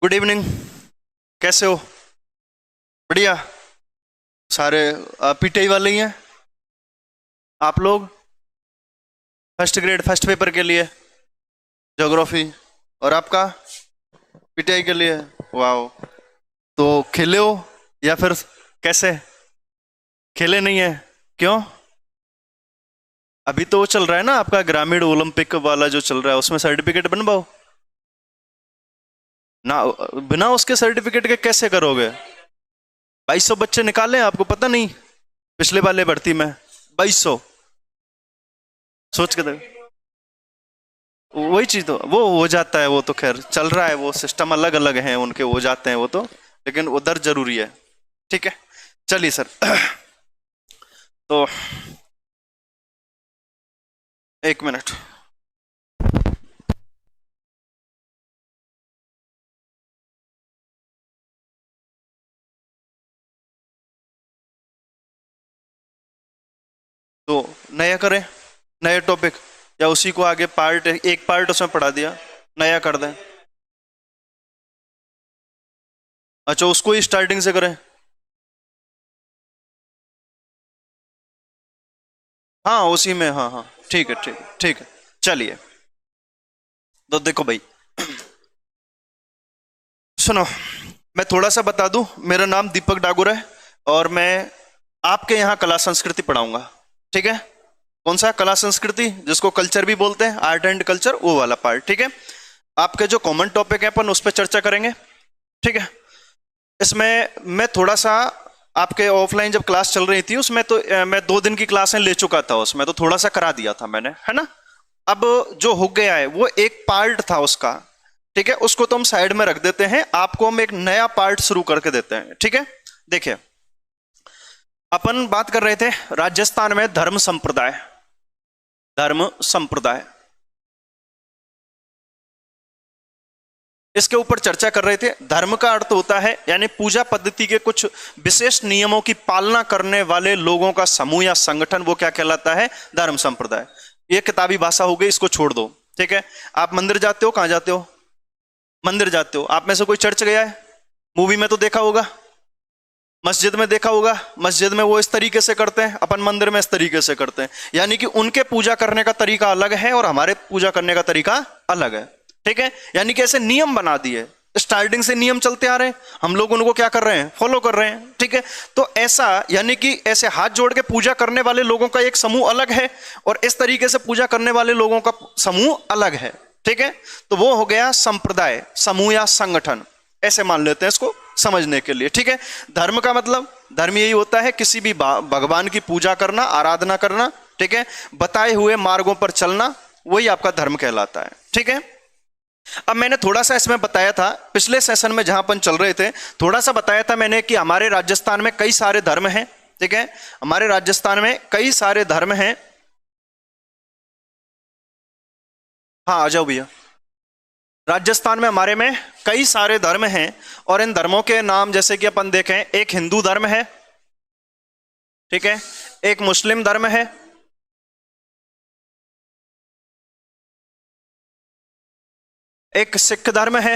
Good evening. कैसे हो? बढ़िया। सारे पीटीआई वाले ही हैं आप लोग? फर्स्ट ग्रेड फर्स्ट पेपर के लिए ज्योग्राफी, और आपका पीटीआई के लिए। वाओ। तो खेले हो या फिर कैसे? खेले नहीं है? क्यों? अभी तो वो चल रहा है ना आपका ग्रामीण ओलंपिक वाला जो चल रहा है, उसमें सर्टिफिकेट बनवाओ ना। बिना उसके सर्टिफिकेट के कैसे करोगे? 2200 बच्चे निकाले, आपको पता नहीं? पिछले वाले भर्ती में 2200। सोच के देखो। वही चीज तो वो हो जाता है, वो तो खैर चल रहा है, वो सिस्टम अलग अलग है उनके, हो जाते हैं वो तो। लेकिन उधर जरूरी है। ठीक है, चलिए सर। तो एक मिनट। तो नया करें, नया टॉपिक, या उसी को आगे पार्ट एक पार्ट उसमें पढ़ा दिया, नया कर दें? अच्छा, उसको ही स्टार्टिंग से करें? हाँ उसी में, हाँ हाँ, ठीक है ठीक है ठीक है। चलिए, तो देखो भाई, सुनो, मैं थोड़ा सा बता दूं। मेरा नाम दीपक डागुर है और मैं आपके यहाँ कला संस्कृति पढ़ाऊंगा। ठीक है? कौन सा कला संस्कृति, जिसको कल्चर भी बोलते हैं, आर्ट एंड कल्चर, वो वाला पार्ट। ठीक है? आपके जो कॉमन टॉपिक है अपन उस पर चर्चा करेंगे। ठीक है? इसमें मैं थोड़ा सा आपके ऑफलाइन जब क्लास चल रही थी उसमें तो मैं 2 दिन की क्लासें ले चुका था, उसमें तो थोड़ा सा करा दिया था मैंने, है ना? अब जो हो गया है वो एक पार्ट था उसका। ठीक है, उसको तो हम साइड में रख देते हैं, आपको हम एक नया पार्ट शुरू करके देते हैं। ठीक है? देखिए, अपन बात कर रहे थे राजस्थान में धर्म संप्रदाय, धर्म संप्रदाय, इसके ऊपर चर्चा कर रहे थे। धर्म का अर्थ होता है यानी पूजा पद्धति के कुछ विशेष नियमों की पालना करने वाले लोगों का समूह या संगठन, वो क्या कहलाता है? धर्म संप्रदाय। ये किताबी भाषा हो गई, इसको छोड़ दो। ठीक है? आप मंदिर जाते हो, कहां जाते हो? मंदिर जाते हो। आप में से कोई चर्च गया है? मूवी में तो देखा होगा, मस्जिद में देखा होगा। मस्जिद में वो इस तरीके से करते हैं, अपन मंदिर में इस तरीके से करते हैं। यानी कि उनके पूजा करने का तरीका अलग है और हमारे पूजा करने का तरीका अलग है। ठीक है? यानी कि ऐसे नियम बना दिए, स्टार्टिंग से नियम चलते आ रहे हैं, हम लोग उनको क्या कर रहे हैं? फॉलो कर रहे हैं। ठीक है? तो ऐसा यानी कि ऐसे हाथ जोड़ के पूजा करने वाले लोगों का एक समूह अलग है और इस तरीके से पूजा करने वाले लोगों का समूह अलग है। ठीक है? तो वो हो गया संप्रदाय, समूह या संगठन, ऐसे मान लेते हैं इसको समझने के लिए। ठीक है? धर्म का मतलब, धर्म यही होता है किसी भी भगवान की पूजा करना, आराधना करना। ठीक है? बताए हुए मार्गों पर चलना, वही आपका धर्म कहलाता है। ठीक है? अब मैंने थोड़ा सा इसमें बताया था पिछले सेशन में जहां अपन चल रहे थे, थोड़ा सा बताया था मैंने कि हमारे राजस्थान में कई सारे धर्म हैं। ठीक है? हमारे राजस्थान में कई सारे धर्म हैं। हाँ आ जाओ भैया। राजस्थान में हमारे में कई सारे धर्म हैं और इन धर्मों के नाम जैसे कि अपन देखें, एक हिंदू धर्म है। ठीक है? एक मुस्लिम धर्म है, एक सिख धर्म है,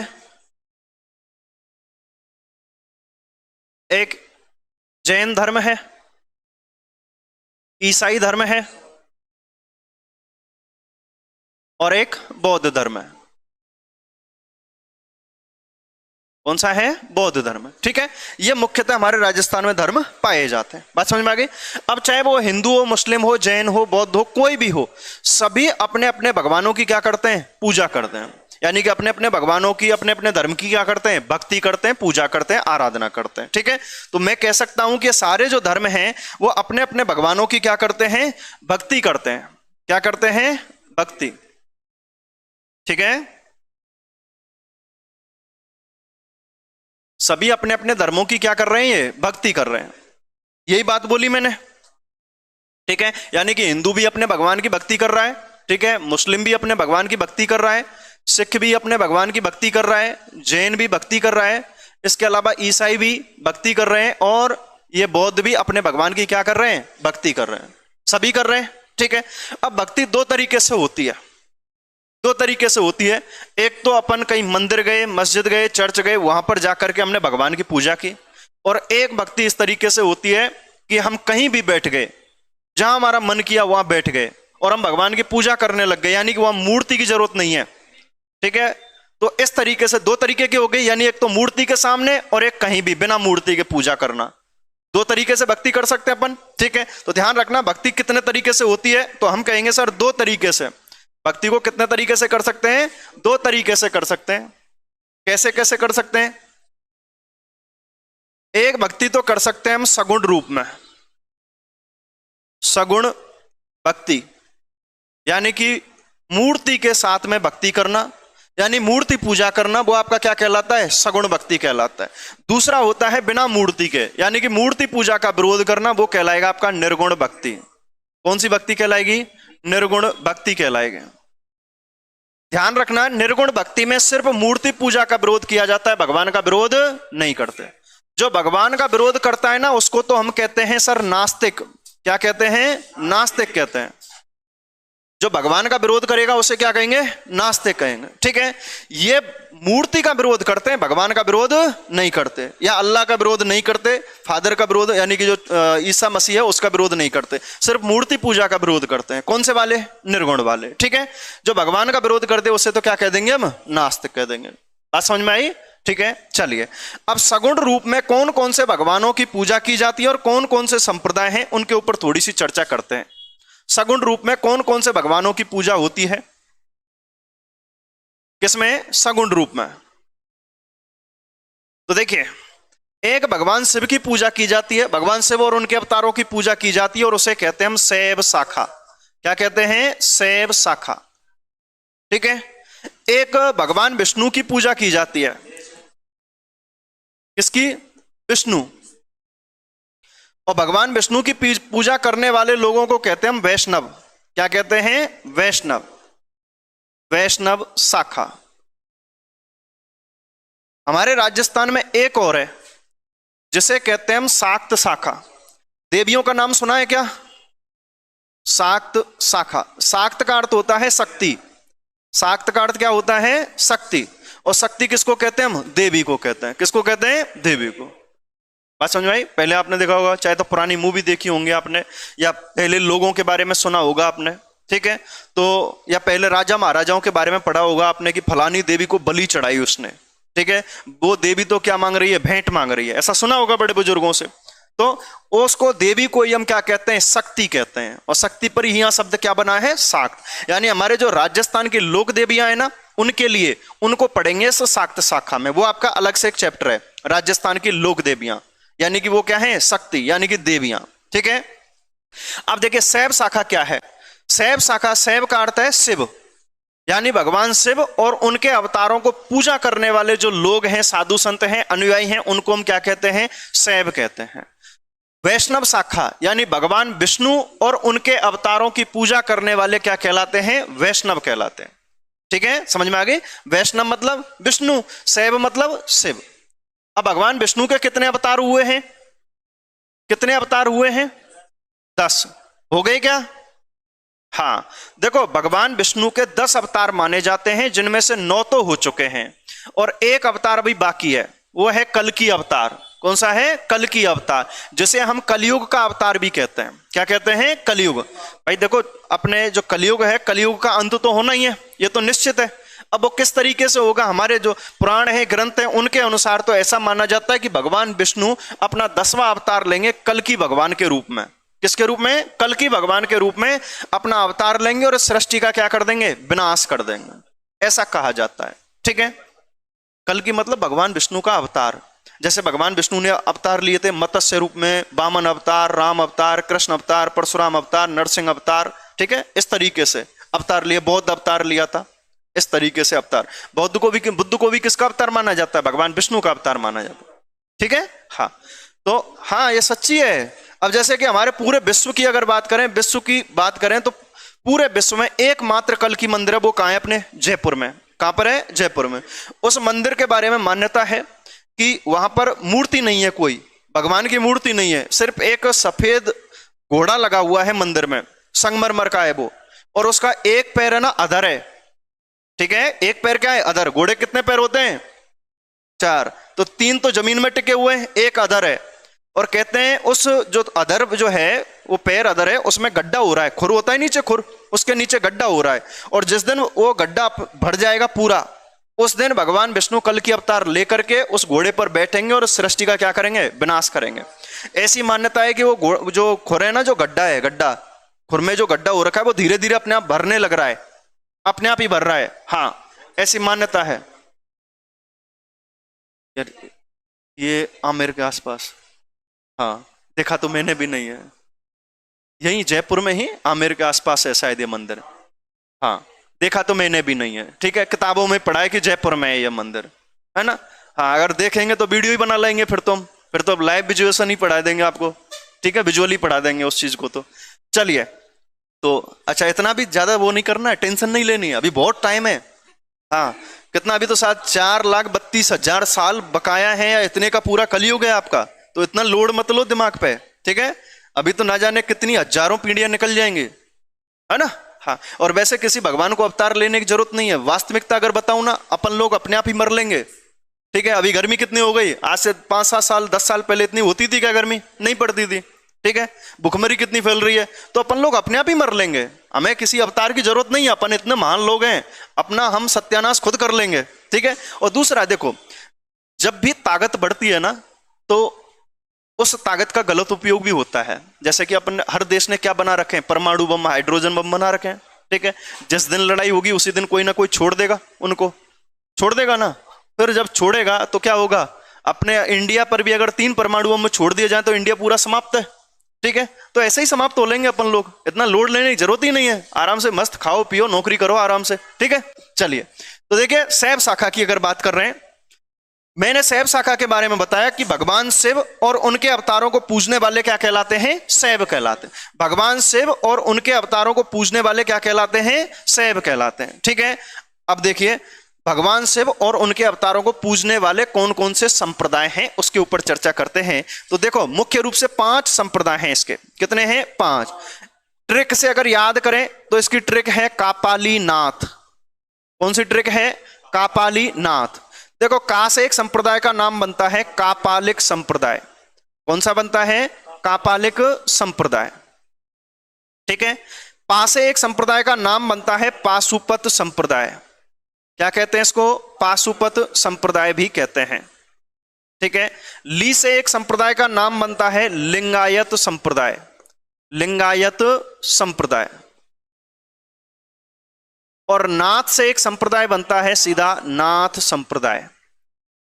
एक जैन धर्म है, ईसाई धर्म है और एक बौद्ध धर्म है। कौन सा है? बौद्ध धर्म। ठीक है? ये मुख्यतः हमारे राजस्थान में धर्म पाए जाते हैं। बात समझ में आ गई? अब चाहे वो हिंदू हो, मुस्लिम हो, जैन हो, बौद्ध हो, कोई भी हो, सभी अपने अपने भगवानों की क्या करते हैं? पूजा करते हैं। यानी कि अपने अपने भगवानों की, अपने अपने धर्म की क्या करते हैं? भक्ति करते हैं, पूजा करते हैं, आराधना करते हैं। ठीक है? तो मैं कह सकता हूं कि ये सारे जो धर्म हैं वो अपने अपने भगवानों की क्या करते हैं? भक्ति करते हैं। क्या करते हैं? भक्ति। ठीक है? सभी अपने अपने धर्मों की क्या कर रहे हैं? ये भक्ति कर रहे हैं। यही बात बोली मैंने। ठीक है? यानी कि हिंदू भी अपने भगवान की भक्ति कर रहा है। ठीक है? मुस्लिम भी अपने भगवान की भक्ति कर रहा है, सिख भी अपने भगवान की भक्ति कर रहा है, जैन भी भक्ति कर रहा है, इसके अलावा ईसाई भी भक्ति कर रहे हैं और ये बौद्ध भी अपने भगवान की क्या कर रहे हैं? भक्ति कर रहे हैं। सभी कर रहे हैं। ठीक है? अब भक्ति 2 तरीके से होती है। दो तरीके से होती है। एक तो अपन कहीं मंदिर गए, मस्जिद गए, चर्च गए, वहां पर जाकर के हमने भगवान की पूजा की। और एक भक्ति इस तरीके से होती है कि हम कहीं भी बैठ गए, जहां हमारा मन किया वहां बैठ गए और हम भगवान की पूजा करने लग गए, यानी कि वहां मूर्ति की जरूरत नहीं है। ठीक है, तो इस तरीके से दो तरीके की हो गई, यानी एक तो मूर्ति के सामने और एक कहीं भी बिना मूर्ति के पूजा करना। दो तरीके से भक्ति कर सकते हैं अपन। ठीक है, तो ध्यान रखना भक्ति कितने तरीके से होती है, तो हम कहेंगे सर दो तरीके से। भक्ति को कितने तरीके से कर सकते हैं? दो तरीके से कर सकते हैं। कैसे कैसे कर सकते हैं? एक भक्ति तो कर सकते हैं हम सगुण रूप में, सगुण भक्ति, यानी कि मूर्ति के साथ में भक्ति करना, यानी मूर्ति पूजा करना, वो आपका क्या कहलाता है? सगुण भक्ति कहलाता है। दूसरा होता है बिना मूर्ति के, यानी कि मूर्ति पूजा का विरोध करना, वो कहलाएगा आपका निर्गुण भक्ति। कौन सी भक्ति कहलाएगी? निर्गुण भक्ति कहलाएगी। ध्यान रखना, निर्गुण भक्ति में सिर्फ मूर्ति पूजा का विरोध किया जाता है, भगवान का विरोध नहीं करते। जो भगवान का विरोध करता है ना, उसको तो हम कहते हैं सर नास्तिक। क्या कहते हैं? नास्तिक कहते हैं। जो भगवान का विरोध करेगा उसे क्या कहेंगे? नास्तिक कहेंगे। ठीक है, ये मूर्ति का विरोध करते हैं, भगवान का विरोध नहीं करते, या अल्लाह का विरोध नहीं करते, फादर का विरोध यानी कि जो ईसा मसीह है उसका विरोध नहीं करते, सिर्फ मूर्ति पूजा का विरोध करते हैं। कौन से वाले? निर्गुण वाले। ठीक है, जो भगवान का विरोध करते उसे तो क्या कह देंगे हम? नास्तिक कह देंगे। बात समझ में आई? ठीक है, चलिए अब सगुण रूप में कौन कौन से भगवानों की पूजा की जाती है और कौन कौन से संप्रदाय हैं, उनके ऊपर थोड़ी सी चर्चा करते हैं। सगुण रूप में कौन कौन से भगवानों की पूजा होती है? किसमें? सगुण रूप में। तो देखिए, एक भगवान शिव की पूजा की जाती है, भगवान शिव और उनके अवतारों की पूजा की जाती है, और उसे कहते हैं हम शैव शाखा। क्या कहते हैं? शैव शाखा। ठीक है, एक भगवान विष्णु की पूजा की जाती है। किसकी? विष्णु। और भगवान विष्णु की पूजा करने वाले लोगों को कहते हैं हम वैष्णव। क्या कहते हैं? वैष्णव। वैष्णव शाखा। हमारे राजस्थान में एक और है जिसे कहते हैं हम शाक्त शाखा। देवियों का नाम सुना है क्या? शाक्त शाखा। शाक्त का अर्थ होता है शक्ति। शाक्त का अर्थ क्या होता है? शक्ति। और शक्ति किसको कहते हैं हम? देवी को कहते हैं। किसको कहते हैं? देवी को। बात समझ में आई? पहले आपने देखा होगा, चाहे तो पुरानी मूवी देखी होंगी आपने, या पहले लोगों के बारे में सुना होगा आपने। ठीक है, तो या पहले राजा महाराजाओं के बारे में पढ़ा होगा आपने कि फलानी देवी को बलि चढ़ाई उसने। ठीक है, वो देवी तो क्या मांग रही है? भेंट मांग रही है। ऐसा सुना होगा बड़े बुजुर्गों से। तो उसको देवी को ही हम क्या कहते हैं? शक्ति कहते हैं। और शक्ति पर ही यहां शब्द क्या बना है? शाक्त। यानी हमारे जो राजस्थान की लोक देवियां है ना, उनके लिए उनको पढ़ेंगे इस शाक्त शाखा में। वो आपका अलग से एक चैप्टर है, राजस्थान की लोक देवियां, यानी कि वो क्या है? शक्ति, यानी कि देवियां। ठीक है, अब देखिए शैव शाखा क्या है। शैव शाखा, शैव का अर्थ है शिव, यानी भगवान शिव और उनके अवतारों को पूजा करने वाले जो लोग हैं, साधु संत हैं, अनुयायी हैं, उनको हम क्या कहते हैं? शैव कहते हैं। वैष्णव शाखा, यानी भगवान विष्णु और उनके अवतारों की पूजा करने वाले क्या कहलाते हैं? वैष्णव कहलाते हैं। ठीक है, समझ में आ गई? वैष्णव मतलब विष्णु, शैव मतलब शिव। अब भगवान विष्णु के कितने अवतार हुए हैं? कितने अवतार हुए हैं? 10 हो गए क्या? हाँ, देखो भगवान विष्णु के 10 अवतार माने जाते हैं, जिनमें से 9 तो हो चुके हैं और एक अवतार अभी बाकी है, वो है कल्कि अवतार। कौन सा है? कल्कि अवतार, जिसे हम कलयुग का अवतार भी कहते हैं। क्या कहते हैं? कलयुग। भाई देखो, अपने जो कलयुग है, कलयुग का अंत तो होना ही है, ये तो निश्चित है। अब वो किस तरीके से होगा? हमारे जो पुराण है, ग्रंथ है, उनके अनुसार तो ऐसा माना जाता है कि भगवान विष्णु अपना 10वां अवतार लेंगे कल्कि भगवान के रूप में। किसके रूप में? कल्कि भगवान के रूप में अपना अवतार लेंगे और सृष्टि का क्या कर देंगे? विनाश कर देंगे, ऐसा कहा जाता है। ठीक है, कल्कि मतलब भगवान विष्णु का अवतार। जैसे भगवान विष्णु ने अवतार लिए थे मत्स्य रूप में, वामन अवतार, राम अवतार, कृष्ण अवतार, परशुराम अवतार, नरसिंह अवतार। ठीक है, इस तरीके से अवतार लिए। बौद्ध अवतार लिया था, इस तरीके से अवतार। बुद्ध को भी किसका अवतार माना जाता है? भगवान विष्णु का अवतार माना जाता है। ठीक है, हाँ, तो हाँ ये सच्ची है। अब जैसे कि हमारे पूरे विश्व की अगर बात करें, विश्व की बात करें, तो पूरे विश्व में एकमात्र कल्कि मंदिर है, वो कहाँ है? अपने जयपुर में। कहां पर है? जयपुर में। उस मंदिर के बारे में मान्यता है कि वहां पर मूर्ति नहीं है, कोई भगवान की मूर्ति नहीं है, सिर्फ एक सफेद घोड़ा लगा हुआ है मंदिर में, संगमरमर का है वो, और उसका एक पैर है ना अधर है, ठीक है। एक पैर क्या है? अधर। घोड़े कितने पैर होते हैं? 4। तो 3 तो जमीन में टिके हुए हैं, एक अधर है। और कहते हैं उस जो अधर जो है, वो पैर अधर है, उसमें गड्ढा हो रहा है। खुर होता है नीचे, खुर, उसके नीचे गड्ढा हो रहा है। और जिस दिन वो गड्ढा भर जाएगा पूरा, उस दिन भगवान विष्णु कल की अवतार लेकर के उस घोड़े पर बैठेंगे और सृष्टि का क्या करेंगे? विनाश करेंगे। ऐसी मान्यता है कि वो जो खुर है ना, जो गड्ढा है, गड्ढा, खुर में जो गड्ढा हो रखा है, वो धीरे धीरे अपने आप भरने लग रहा है, अपने आप ही भर रहा है। हाँ, ऐसी मान्यता है। यार ये आमेर के आसपास, हाँ, देखा तो मैंने भी नहीं है। यही जयपुर में ही आमेर के आसपास है शायद ये मंदिर। हाँ, देखा तो मैंने भी नहीं है। ठीक है, किताबों में पढ़ा है कि जयपुर में है ये मंदिर, है ना। हाँ, अगर देखेंगे तो वीडियो ही बना लेंगे फिर तो लाइव विजुअलेशन ही पढ़ा देंगे आपको। ठीक है, विजुअली पढ़ा देंगे उस चीज को। तो चलिए, तो अच्छा, इतना भी ज्यादा वो नहीं करना है, टेंशन नहीं लेनी है, अभी बहुत टाइम है। हाँ, कितना अभी तो शायद 4,32,000 साल बकाया है, या इतने का पूरा कलयुग है आपका। तो इतना लोड मत लो दिमाग पे। ठीक है, अभी तो ना जाने कितनी हजारों पीढ़ियां निकल जाएंगी, है ना। हाँ, और वैसे किसी भगवान को अवतार लेने की जरूरत नहीं है। वास्तविकता अगर बताऊं ना, अपन लोग अपने आप ही मर लेंगे। ठीक है, अभी गर्मी कितनी हो गई? आज से 5-7 साल 10 साल पहले इतनी होती थी क्या गर्मी? नहीं पड़ती थी। ठीक है, भुखमरी कितनी फैल रही है, तो अपन लोग अपने आप ही मर लेंगे। हमें किसी अवतार की जरूरत नहीं है, अपन इतने महान लोग हैं, अपना हम सत्यानाश खुद कर लेंगे। ठीक है, और दूसरा देखो, जब भी ताकत बढ़ती है ना, तो उस ताकत का गलत उपयोग भी होता है। जैसे कि अपन, हर देश ने क्या बना रखे हैं? परमाणु बम, हाइड्रोजन बम बना रखे हैं। ठीक है, जिस दिन लड़ाई होगी उसी दिन कोई ना कोई छोड़ देगा, उनको छोड़ देगा ना। फिर जब छोड़ेगा तो क्या होगा? अपने इंडिया पर भी अगर 3 परमाणु बम छोड़ दिए जाए तो इंडिया पूरा समाप्त है। ठीक है, तो ऐसे ही समाप्त हो लेंगे अपन लोग। इतना लोड लेने की जरूरत ही नहीं है, आराम से मस्त खाओ पियो, नौकरी करो आराम से। ठीक है, चलिए, तो देखिए, शैव शाखा की अगर बात कर रहे हैं, मैंने शैव शाखा के बारे में बताया कि भगवान शिव और उनके अवतारों को पूजने वाले क्या कहलाते हैं? शैव कहलाते हैं। भगवान शिव और उनके अवतारों को पूजने वाले क्या कहलाते हैं? शैव कहलाते हैं। ठीक है, अब देखिए, भगवान शिव और उनके अवतारों को पूजने वाले कौन कौन से संप्रदाय हैं, उसके ऊपर चर्चा करते हैं। तो देखो, मुख्य रूप से 5 संप्रदाय हैं इसके। कितने हैं? 5। ट्रिक से अगर याद करें तो इसकी ट्रिक है कापाली नाथ। कौन सी ट्रिक है? कापाली नाथ। देखो, का से एक संप्रदाय का नाम बनता है कापालिक संप्रदाय। कौन सा बनता है? कापालिक संप्रदाय। ठीक है, पा से एक संप्रदाय का नाम बनता है पाशुपत संप्रदाय। क्या कहते हैं इसको? पाशुपत संप्रदाय भी कहते हैं। ठीक है, ली से एक संप्रदाय का नाम बनता है लिंगायत संप्रदाय। लिंगायत संप्रदाय। और नाथ से एक संप्रदाय बनता है सीधा नाथ संप्रदाय।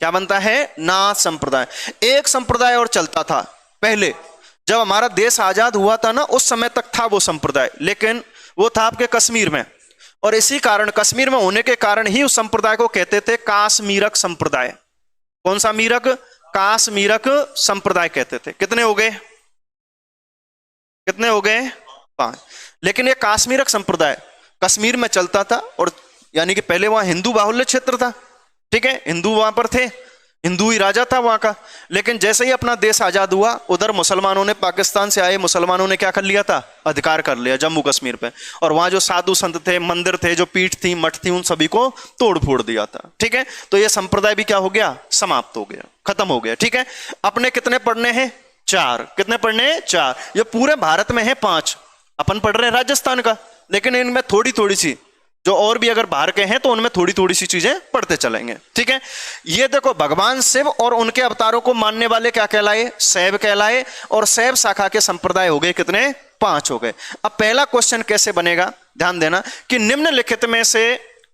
क्या बनता है? नाथ संप्रदाय। एक संप्रदाय और चलता था पहले, जब हमारा देश आजाद हुआ था ना, उस समय तक था वो संप्रदाय, लेकिन वो था आपके कश्मीर में। और इसी कारण, कश्मीर में होने के कारण ही उस संप्रदाय को कहते थे काश्मीरक संप्रदाय। कौन सा मीरक? काश्मीरक संप्रदाय कहते थे। कितने हो गए? कितने हो गए? 5। लेकिन ये काश्मीरक संप्रदाय कश्मीर में चलता था, और यानी कि पहले वहां हिंदू बाहुल्य क्षेत्र था। ठीक है, हिंदू वहां पर थे, हिंदू ही राजा था वहां का। लेकिन जैसे ही अपना देश आजाद हुआ, उधर मुसलमानों ने, पाकिस्तान से आए मुसलमानों ने क्या कर लिया था? अधिकार कर लिया जम्मू कश्मीर पे। और वहां जो साधु संत थे, मंदिर थे, जो पीठ थी, मठ थी, उन सभी को तोड़ फोड़ दिया था। ठीक है, तो ये संप्रदाय भी क्या हो गया? समाप्त हो गया, खत्म हो गया। ठीक है, अपने कितने पढ़ने हैं? 4। कितने पढ़ने हैं? 4। ये पूरे भारत में है 5। अपन पढ़ रहे हैं राजस्थान का, लेकिन इनमें थोड़ी थोड़ी सी, जो और भी अगर बाहर के हैं तो उनमें थोड़ी थोड़ी सी चीजें पढ़ते चलेंगे। ठीक है, ये देखो, भगवान शिव और उनके अवतारों को मानने वाले क्या कहलाए? शैव कहलाए। और शैव शाखा के संप्रदाय हो गए कितने? 5 हो गए। अब पहला क्वेश्चन कैसे बनेगा, ध्यान देना, कि निम्नलिखित में से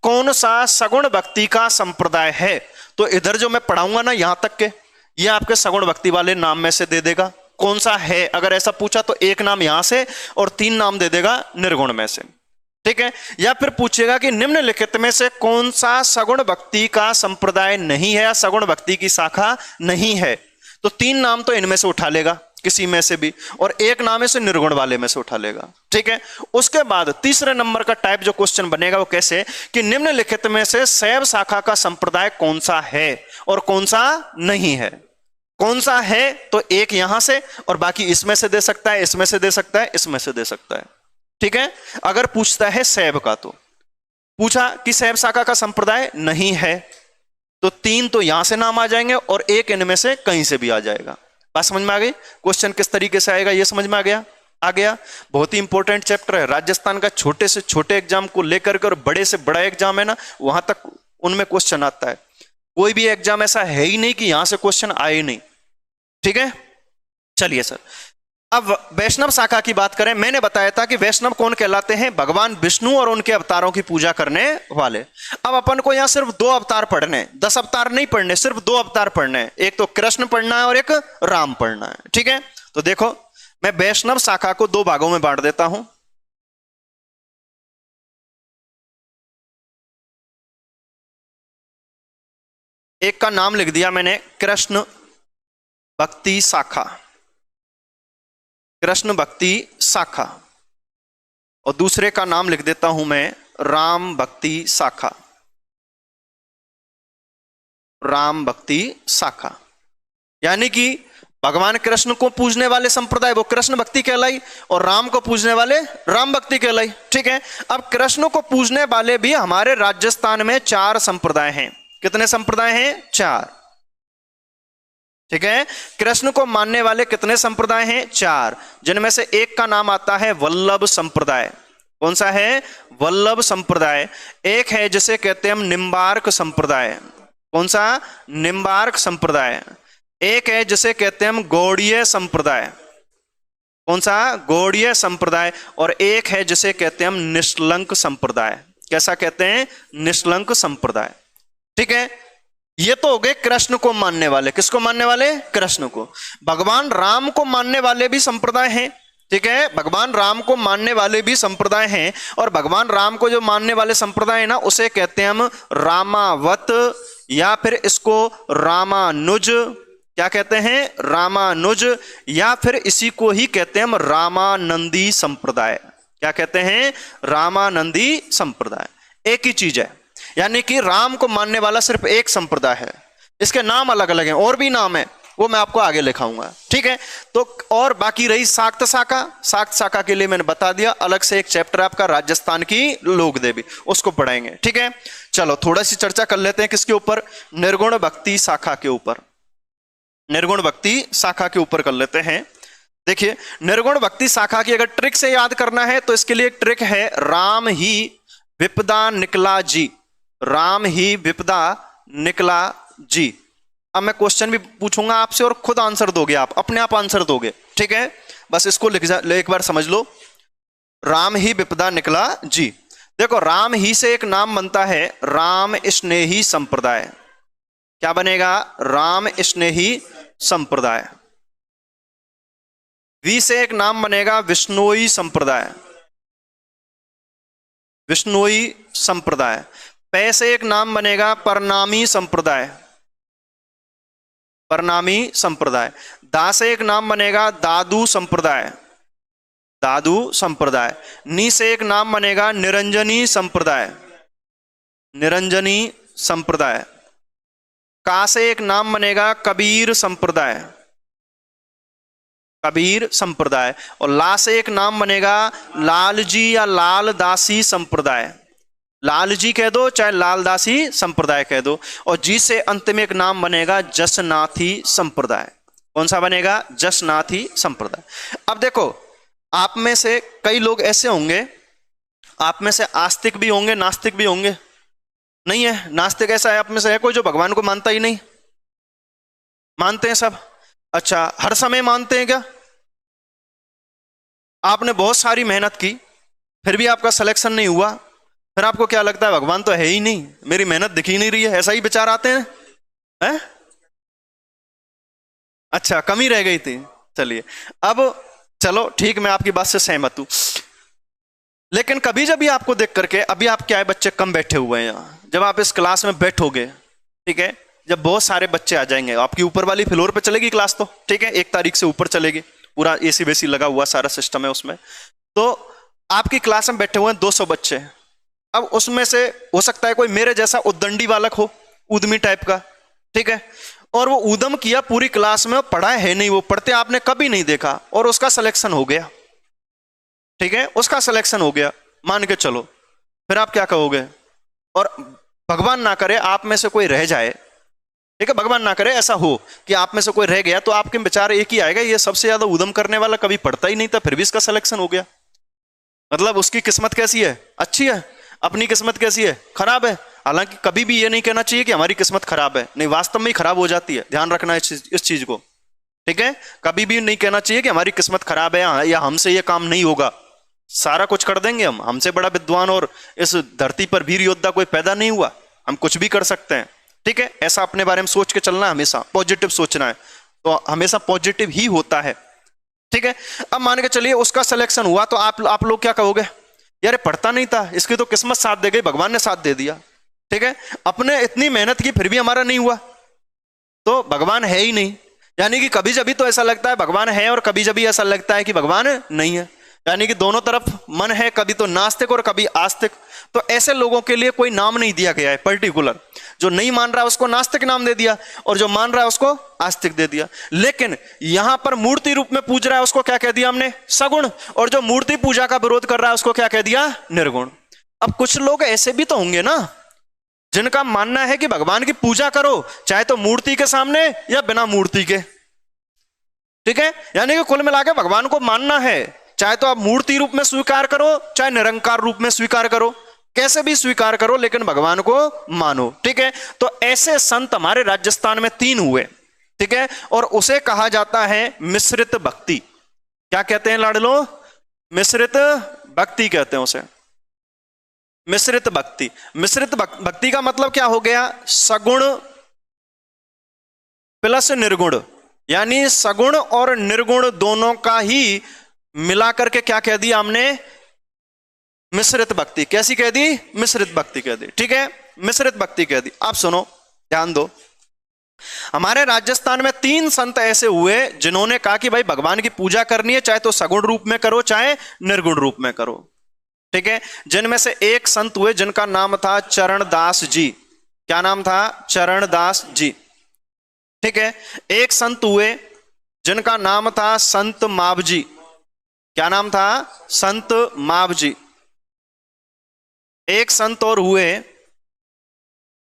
कौन सा सगुण भक्ति का संप्रदाय है? तो इधर जो मैं पढ़ाऊंगा ना, यहां तक के, ये आपके सगुण भक्ति वाले नाम में से दे देगा कौन सा है। अगर ऐसा पूछा तो 1 नाम यहां से और 3 नाम दे देगा निर्गुण में से। ठीक है, या फिर पूछेगा कि निम्नलिखित में से कौन सा सगुण भक्ति का संप्रदाय नहीं है या सगुण भक्ति की शाखा नहीं है, तो 3 नाम तो इनमें से उठा लेगा किसी में से भी, और 1 नाम से निर्गुण वाले में से उठा लेगा। ठीक है, उसके बाद तीसरे नंबर का टाइप जो क्वेश्चन बनेगा वो कैसे, कि निम्नलिखित में से शैव शाखा का संप्रदाय कौन सा है और कौन सा नहीं है। कौन सा है तो 1 यहां से, और बाकी इसमें से दे सकता है, इसमें से दे सकता है, इसमें से दे सकता है। ठीक है, अगर पूछता है शैव का, तो पूछा कि शैव शाखा का संप्रदाय नहीं है, तो 3 तो यहां से नाम आ जाएंगे और एक इनमें से कहीं से भी आ जाएगा। बात समझ में आ गई? क्वेश्चन किस तरीके से आएगा ये समझ में आ गया। बहुत ही इंपॉर्टेंट चैप्टर है। राजस्थान का छोटे से छोटे एग्जाम को लेकर के और बड़े से बड़ा एग्जाम है ना, वहां तक उनमें क्वेश्चन आता है। कोई भी एग्जाम ऐसा है ही नहीं कि यहां से क्वेश्चन आए ही नहीं। ठीक है, चलिए सर, अब वैष्णव शाखा की बात करें। मैंने बताया था कि वैष्णव कौन कहलाते हैं? भगवान विष्णु और उनके अवतारों की पूजा करने वाले। अब अपन को यहां सिर्फ 2 अवतार पढ़ने, 10 अवतार नहीं पढ़ने, सिर्फ 2 अवतार पढ़ने हैं। एक तो कृष्ण पढ़ना है और एक राम पढ़ना है। ठीक है, तो देखो मैं वैष्णव शाखा को 2 भागों में बांट देता हूं। एक का नाम लिख दिया मैंने कृष्ण भक्ति शाखा, कृष्ण भक्ति शाखा, और दूसरे का नाम लिख देता हूं मैं राम भक्ति शाखा, राम भक्ति शाखा। यानी कि भगवान कृष्ण को पूजने वाले संप्रदाय वो कृष्ण भक्ति कहलाई और राम को पूजने वाले राम भक्ति कहलाई। ठीक है, अब कृष्ण को पूजने वाले भी हमारे राजस्थान में 4 संप्रदाय हैं। कितने संप्रदाय हैं? 4। ठीक है, कृष्ण को मानने वाले कितने संप्रदाय हैं? 4, जिनमें से एक का नाम आता है वल्लभ संप्रदाय। कौन सा है? वल्लभ संप्रदाय। एक है जिसे कहते हैं हम निम्बार्क संप्रदाय। कौन सा? निम्बार्क संप्रदाय। एक है जिसे कहते हैं हम गौड़ीय संप्रदाय। कौन सा? गौड़ीय संप्रदाय। और एक है जिसे कहते हैं हम निष्कलंक संप्रदाय। कैसा कहते हैं? निष्कलंक संप्रदाय। ठीक है, ये तो हो गए कृष्ण को मानने वाले। किसको मानने वाले? कृष्ण को। भगवान राम को मानने वाले भी संप्रदाय हैं। ठीक है, भगवान राम को मानने वाले भी संप्रदाय हैं। और भगवान राम को जो मानने वाले संप्रदाय है ना, उसे कहते हैं हम रामावत, या फिर इसको रामानुज। क्या कहते हैं? रामानुज, या फिर इसी को ही कहते हैं हम रामानंदी संप्रदाय। क्या कहते हैं? रामानंदी संप्रदाय। एक ही चीज है, यानी कि राम को मानने वाला सिर्फ एक संप्रदाय है। इसके नाम अलग अलग हैं, और भी नाम है, वो मैं आपको आगे लिखाऊंगा। ठीक है, तो और बाकी रही शाक्त शाखा। शाक्त शाखा के लिए मैंने बता दिया, अलग से एक चैप्टर आपका राजस्थान की लोक देवी, उसको पढ़ाएंगे। ठीक है, चलो थोड़ा सी चर्चा कर लेते हैं किसके ऊपर? निर्गुण भक्ति शाखा के ऊपर। निर्गुण भक्ति शाखा के ऊपर कर लेते हैं। देखिए, निर्गुण भक्ति शाखा की अगर ट्रिक से याद करना है तो इसके लिए एक ट्रिक है, राम ही विपदा निकला जी। राम ही विपदा निकला जी। अब मैं क्वेश्चन भी पूछूंगा आपसे और खुद आंसर दोगे, आप अपने आप आंसर दोगे। ठीक है, बस इसको एक बार समझ लो। राम ही विपदा निकला जी। देखो, राम ही से एक नाम बनता है राम स्नेही संप्रदाय। क्या बनेगा? राम स्नेही संप्रदाय। वी से एक नाम बनेगा विष्णोई संप्रदाय। विष्णोई संप्रदाय। पै से एक नाम बनेगा परनामी संप्रदाय। परनामी संप्रदाय। दा से एक नाम बनेगा दादू संप्रदाय। दादू संप्रदाय। नी से एक नाम बनेगा निरंजनी संप्रदाय। निरंजनी संप्रदाय। का से एक नाम बनेगा कबीर संप्रदाय। कबीर संप्रदाय। और ला से एक नाम बनेगा लालजी या लालदासी संप्रदाय। लालजी कह दो चाहे लालदासी संप्रदाय कह दो। और जी से अंत में एक नाम बनेगा जसनाथी संप्रदाय। कौन सा बनेगा? जसनाथी संप्रदाय। अब देखो, आप में से कई लोग ऐसे होंगे, आप में से आस्तिक भी होंगे नास्तिक भी होंगे। नहीं है? नास्तिक ऐसा है आप में से है कोई जो भगवान को मानता ही नहीं? मानते हैं सब? अच्छा, हर समय मानते हैं क्या? आपने बहुत सारी मेहनत की फिर भी आपका सिलेक्शन नहीं हुआ, फिर आपको क्या लगता है भगवान तो है ही नहीं, मेरी मेहनत दिख ही नहीं रही है, ऐसा ही विचार आते हैं? है? अच्छा, कमी रह गई थी। चलिए, अब चलो ठीक, मैं आपकी बात से सहमत हूं। लेकिन कभी जब भी आपको देख करके, अभी आप क्या है, बच्चे कम बैठे हुए हैं यहाँ, जब आप इस क्लास में बैठोगे, ठीक है, जब बहुत सारे बच्चे आ जाएंगे, आपकी ऊपर वाली फ्लोर पे चलेगी क्लास तो, ठीक है, 1 तारीख से ऊपर चलेगी, पूरा एसी वेसी लगा हुआ सारा सिस्टम है उसमें। तो आपकी क्लास में बैठे हुए हैं 200 बच्चे। अब उसमें से हो सकता है कोई मेरे जैसा उद्दंडी बालक हो, उद्यमी टाइप का, ठीक है, और वो उद्यम किया पूरी क्लास में, पढ़ा है नहीं, वो पढ़ते आपने कभी नहीं देखा, और उसका सिलेक्शन हो गया, ठीक है, उसका सिलेक्शन हो गया, मान के चलो, फिर आप क्या कहोगे? और भगवान ना करे आप में से कोई रह जाए, ठीक है, भगवान ना करे ऐसा हो कि आप में से कोई रह गया, तो आपके विचार एक ही आएगा, ये सबसे ज्यादा उद्यम करने वाला कभी पढ़ता ही नहीं था, फिर भी इसका सिलेक्शन हो गया, मतलब उसकी किस्मत कैसी है, अच्छी है, अपनी किस्मत कैसी है, खराब है। हालांकि कभी भी ये नहीं कहना चाहिए कि हमारी किस्मत खराब है, नहीं, वास्तव में ही खराब हो जाती है, ध्यान रखना इस चीज को, ठीक है। कभी भी नहीं कहना चाहिए कि हमारी किस्मत खराब है या हमसे ये काम नहीं होगा, सारा कुछ कर देंगे हम, हमसे बड़ा विद्वान और इस धरती पर वीर योद्धा कोई पैदा नहीं हुआ, हम कुछ भी कर सकते हैं, ठीक है। ऐसा अपने बारे में सोच के चलना, हमेशा पॉजिटिव सोचना है, तो हमेशा पॉजिटिव ही होता है, ठीक है। अब मान के चलिए उसका सिलेक्शन हुआ, तो आप लोग क्या कहोगे, यार पढ़ता नहीं था, इसकी तो किस्मत साथ दे गई, भगवान ने साथ दे दिया, ठीक है। अपने इतनी मेहनत की फिर भी हमारा नहीं हुआ, तो भगवान है ही नहीं। यानी कि कभी जभी तो ऐसा लगता है भगवान है और कभी जभी ऐसा लगता है कि भगवान नहीं है, यानी कि दोनों तरफ मन है, कभी तो नास्तिक और कभी आस्तिक। तो ऐसे लोगों के लिए कोई नाम नहीं दिया गया है पर्टिकुलर, जो नहीं मान रहा है उसको नास्तिक नाम दे दिया और जो मान रहा है उसको आस्तिक दे दिया। लेकिन यहां पर मूर्ति रूप में पूज रहा है उसको क्या कह दिया हमने, सगुण, और जो मूर्ति पूजा का विरोध कर रहा है उसको क्या कह दिया, निर्गुण। अब कुछ लोग ऐसे भी तो होंगे ना जिनका मानना है कि भगवान की पूजा करो चाहे तो मूर्ति के सामने या बिना मूर्ति के, ठीक है। यानी कि कुल मिलाकर भगवान को मानना है, चाहे तो आप मूर्ति रूप में स्वीकार करो चाहे निरंकार रूप में स्वीकार करो, कैसे भी स्वीकार करो, लेकिन भगवान को मानो, ठीक है। तो ऐसे संत हमारे राजस्थान में 3 हुए, ठीक है, और उसे कहा जाता है मिश्रित भक्ति। क्या कहते हैं लाडलो, मिश्रित भक्ति कहते हैं उसे, मिश्रित भक्ति। मिश्रित भक्ति का मतलब क्या हो गया, सगुण प्लस निर्गुण, यानी सगुण और निर्गुण दोनों का ही मिलाकर के क्या कह दिया हमने, मिश्रित भक्ति। कैसी कह दी, मिश्रित भक्ति कह दी, ठीक है, मिश्रित भक्ति कह दी। आप सुनो, ध्यान दो, हमारे राजस्थान में 3 संत ऐसे हुए जिन्होंने कहा कि भाई भगवान की पूजा करनी है चाहे तो सगुण रूप में करो चाहे निर्गुण रूप में करो, ठीक है। जिनमें से एक संत हुए जिनका नाम था चरणदास जी। क्या नाम था, चरणदास जी, ठीक है। एक संत हुए जिनका नाम था संत मावजी। क्या नाम था, संत मावजी। एक संत और हुए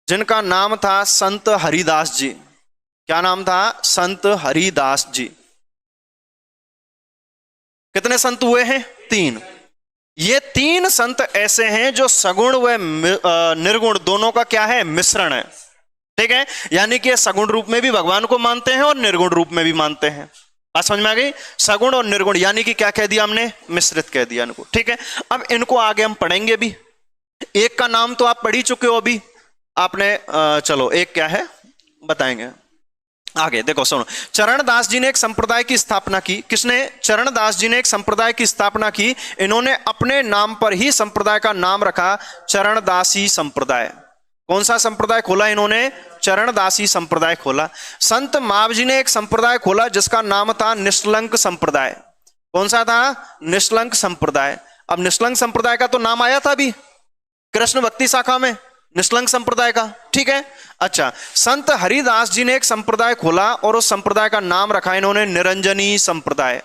जिनका नाम था संत हरिदास जी। क्या नाम था, संत हरिदास जी। कितने संत हुए हैं, 3। ये 3 संत ऐसे हैं जो सगुण व निर्गुण दोनों का क्या है, मिश्रण है, ठीक है। यानी कि सगुण रूप में भी भगवान को मानते हैं और निर्गुण रूप में भी मानते हैं। बात समझ में आ गई, सगुण और निर्गुण, यानी कि क्या कह दिया हमने, मिश्रित कह दिया इनको, ठीक है। अब इनको आगे हम पढ़ेंगे भी। एक का नाम तो आप पढ़ ही चुके हो अभी आपने, चलो एक क्या है बताएंगे आगे। देखो सुनो, चरणदास जी ने एक संप्रदाय की स्थापना की। किसने, चरणदास जी ने एक संप्रदाय की स्थापना की। इन्होंने अपने नाम पर ही संप्रदाय का नाम रखा चरणदासी संप्रदाय। कौन सा संप्रदाय खोला इन्होंने, चरणदासी संप्रदाय खोला। संत मावजी ने एक संप्रदाय खोला जिसका नाम था निष्कलंक संप्रदाय। कौन सा था, निष्कलंक संप्रदाय। अब निष्कलंक संप्रदाय का तो नाम आया था अभी कृष्ण भक्ति शाखा में, निष्कलंक संप्रदाय का, ठीक है। अच्छा, संत हरिदास जी ने एक संप्रदाय खोला और उस संप्रदाय का नाम रखा इन्होंने निरंजनी संप्रदाय।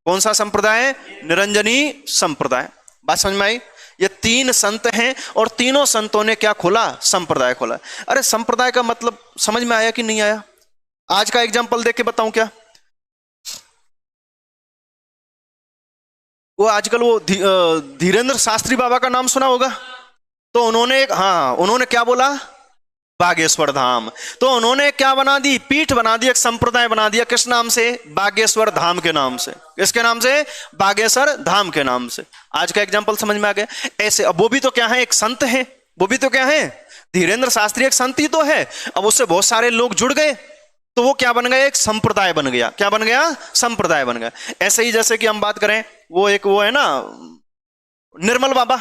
कौन सा संप्रदाय, निरंजनी संप्रदाय। बात समझ में आई। ये 3 संत हैं और तीनों संतों ने क्या खोला, संप्रदाय खोला। अरे संप्रदाय का मतलब समझ में आया कि नहीं आया, आज का एग्जांपल देख के बताऊं क्या। वो आजकल वो धीरेन्द्र शास्त्री बाबा का नाम सुना होगा, तो उन्होंने उन्होंने क्या बोला, बागेश्वर धाम। तो उन्होंने क्या बना दी, पीठ बना दी, एक संप्रदाय बना दिया। किस नाम से, बागेश्वर धाम के नाम से। किसके नाम से, बागेश्वर धाम के नाम से। आज का एग्जांपल समझ में आ गया। ऐसे अब वो भी तो क्या है, एक संत है, वो भी तो क्या है, धीरेन्द्र शास्त्री एक संत ही तो है। अब उससे बहुत सारे लोग जुड़ गए तो वो क्या बन गया, एक संप्रदाय बन गया। क्या बन गया, संप्रदाय बन गया। ऐसे ही जैसे कि हम बात करें, वो है ना निर्मल बाबा,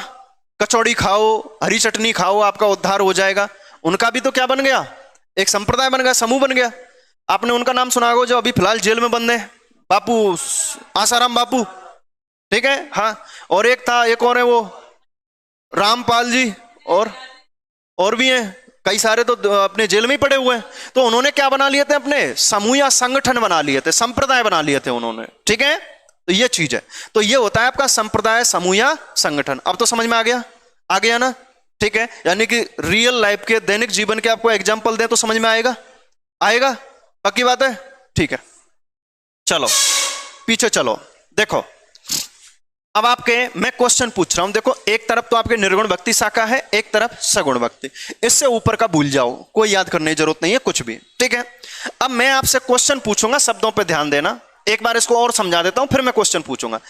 कचौड़ी खाओ हरी चटनी खाओ आपका उद्धार हो जाएगा। उनका भी तो क्या बन गया, एक संप्रदाय बन गया, समूह बन गया। आपने उनका नाम सुना होगा जो अभी फिलहाल जेल में बंद है, बापू आसाराम बापू, ठीक है। हाँ, और एक था, एक और है वो रामपाल जी, और भी हैं कई सारे, तो अपने जेल में ही पड़े हुए हैं। तो उन्होंने क्या बना लिए थे, अपने समूह या संगठन बना लिए थे, संप्रदाय बना लिए थे उन्होंने, ठीक है। तो ये चीज है, तो ये होता है आपका संप्रदाय, समूह या संगठन। अब तो समझ में आ गया ना, ठीक है, यानी कि रियल लाइफ के दैनिक जीवन के आपको एग्जाम्पल दें तो समझ में आएगा, आएगा, पक्की बात है, ठीक है। चलो पीछे चलो, देखो अब आपके मैं क्वेश्चन पूछ रहा हूं, देखो एक तरफ तो आपके निर्गुण भक्ति शाखा है, एक तरफ सगुण भक्ति, इससे ऊपर का भूल जाओ, कोई याद करने की जरूरत नहीं है कुछ भी, ठीक है। अब मैं आपसे क्वेश्चन पूछूंगा, शब्दों पे ध्यान देना, एक बार इसको और समझा देता हूं फिर मैं क्वेश्चन पूछूंगा।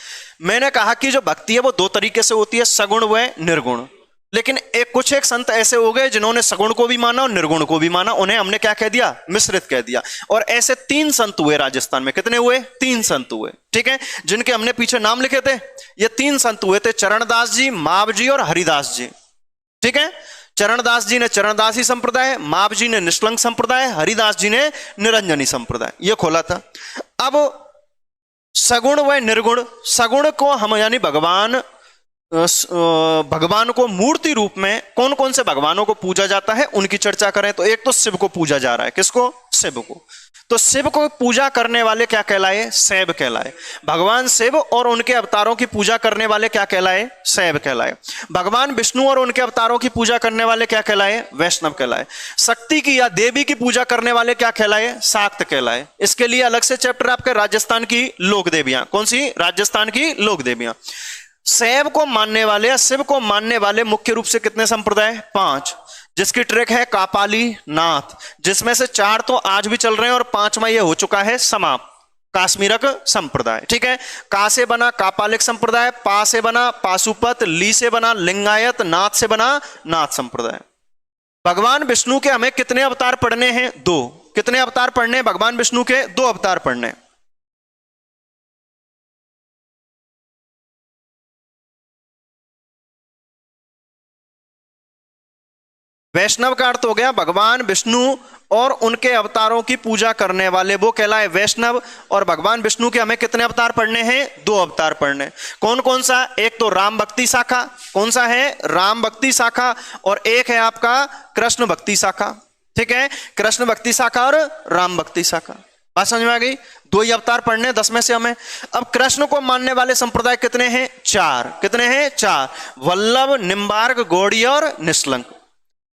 मैंने कहा कि जो भक्ति है वो दो तरीके से होती है, सगुण व निर्गुण, लेकिन कुछ एक संत ऐसे हो गए जिन्होंने सगुण को भी माना और निर्गुण को भी माना, उन्हें हमने क्या कह दिया, मिश्रित कह दिया। और ऐसे 3 संत हुए राजस्थान में, कितने हुए, 3 संत हुए, ठीक है, जिनके हमने पीछे नाम लिखे थे। ये 3 संत हुए थे, चरणदास जी, माव जी और हरिदास जी, ठीक है। चरणदास जी ने चरणदासी संप्रदाय, माव जी ने निष्कलंक संप्रदाय, हरिदास जी ने निरंजनी संप्रदाय, ये खोला था। अब सगुण व निर्गुण, सगुण को हम यानी भगवान को मूर्ति रूप में कौन कौन से भगवानों को पूजा जाता है उनकी चर्चा करें तो एक तो शिव को पूजा जा रहा है, किसको, शिव को। तो शिव को पूजा करने वाले क्या कहलाए, शैव कहलाए। भगवान शिव और उनके अवतारों की पूजा करने वाले क्या कहलाए, शैव कहलाए। भगवान विष्णु और उनके अवतारों की पूजा करने वाले क्या कहलाए, वैष्णव कहलाए। शक्ति की या देवी की पूजा करने वाले क्या कहलाए, शाक्त कहलाए। इसके लिए अलग से चैप्टर आपके राजस्थान की लोक देवियां, कौन सी, राजस्थान की लोक देवियां। शैव को मानने वाले या शिव को मानने वाले मुख्य रूप से कितने संप्रदाय, 5, जिसकी ट्रैक है कापाली नाथ, जिसमें से 4 तो आज भी चल रहे हैं और 5वां ये हो चुका है समाप्त, काश्मीरक संप्रदाय, ठीक है। का से बना कापालिक संप्रदाय, पा से बना पाशुपत, ली से बना लिंगायत, नाथ से बना नाथ संप्रदाय। भगवान विष्णु के हमें कितने अवतार पढ़ने हैं, 2। कितने अवतार पढ़ने हैं भगवान विष्णु के, 2 अवतार पढ़ने। वैष्णव का अर्थ हो गया भगवान विष्णु और उनके अवतारों की पूजा करने वाले, वो कहलाए वैष्णव। और भगवान विष्णु के हमें कितने अवतार पढ़ने हैं, 2 अवतार पढ़ने। कौन कौन सा, एक तो राम भक्ति शाखा, कौन सा है, राम भक्ति शाखा, और एक है आपका कृष्ण भक्ति शाखा, ठीक है। कृष्ण भक्ति शाखा और राम भक्ति शाखा, बात समझ में आ गई। 2 ही अवतार पढ़ने 10 में से हमें। अब कृष्ण को मानने वाले संप्रदाय कितने हैं, 4। कितने हैं, 4, वल्लभ, निम्बार्क, गौड़ीय और निष्कलंक।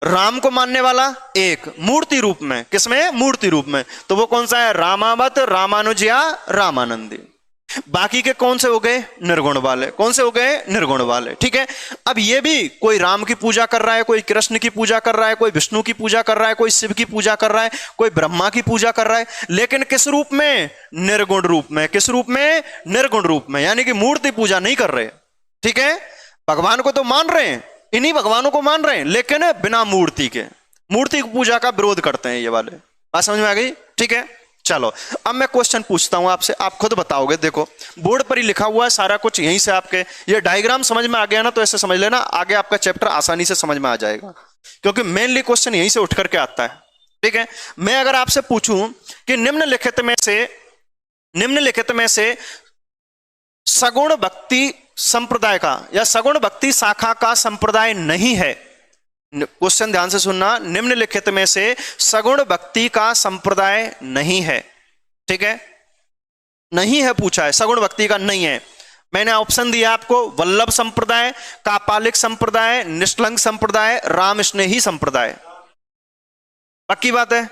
राम को मानने वाला 1, मूर्ति रूप में, किसमें, मूर्ति रूप में, तो वो कौन सा है, रामावत, रामानुज या रामानंदी। बाकी के कौन से हो गए, निर्गुण वाले, कौन से हो गए, निर्गुण वाले, ठीक है। अब ये भी कोई राम की पूजा कर रहा है, कोई कृष्ण की पूजा कर रहा है, कोई विष्णु की पूजा कर रहा है, कोई शिव की पूजा कर रहा है, कोई ब्रह्मा की पूजा कर रहा है, लेकिन किस रूप में, निर्गुण रूप में। किस रूप में, निर्गुण रूप में, यानी कि मूर्ति पूजा नहीं कर रहे, ठीक है। भगवान को तो मान रहे हैं, इन्हीं भगवानों को मान रहे हैं, लेकिन बिना मूर्ति के, मूर्ति की पूजा का विरोध करते हैं ये वाले, बात समझ में आ गई, ठीक है। चलो अब मैं क्वेश्चन पूछता हूं आपसे, आप खुद बताओगे। देखो बोर्ड पर ही लिखा हुआ है सारा कुछ, यहीं से आपके ये डायग्राम समझ में आ गया ना, तो ऐसे समझ लेना, आगे आपका चैप्टर आसानी से समझ में आ जाएगा, क्योंकि मेनली क्वेश्चन यहीं से उठ करके आता है, ठीक है। मैं अगर आपसे पूछूं कि निम्नलिखित में से सगुण भक्ति संप्रदाय का या सगुण भक्ति शाखा का संप्रदाय नहीं है, क्वेश्चन ध्यान से सुनना, निम्नलिखित में से सगुण भक्ति का संप्रदाय नहीं है, ठीक है, नहीं है पूछा है, सगुण भक्ति का नहीं है। मैंने ऑप्शन दिया आपको, वल्लभ संप्रदाय, कापालिक संप्रदाय, निष्कलंक संप्रदाय, राम स्नेही संप्रदाय। पक्की बात है,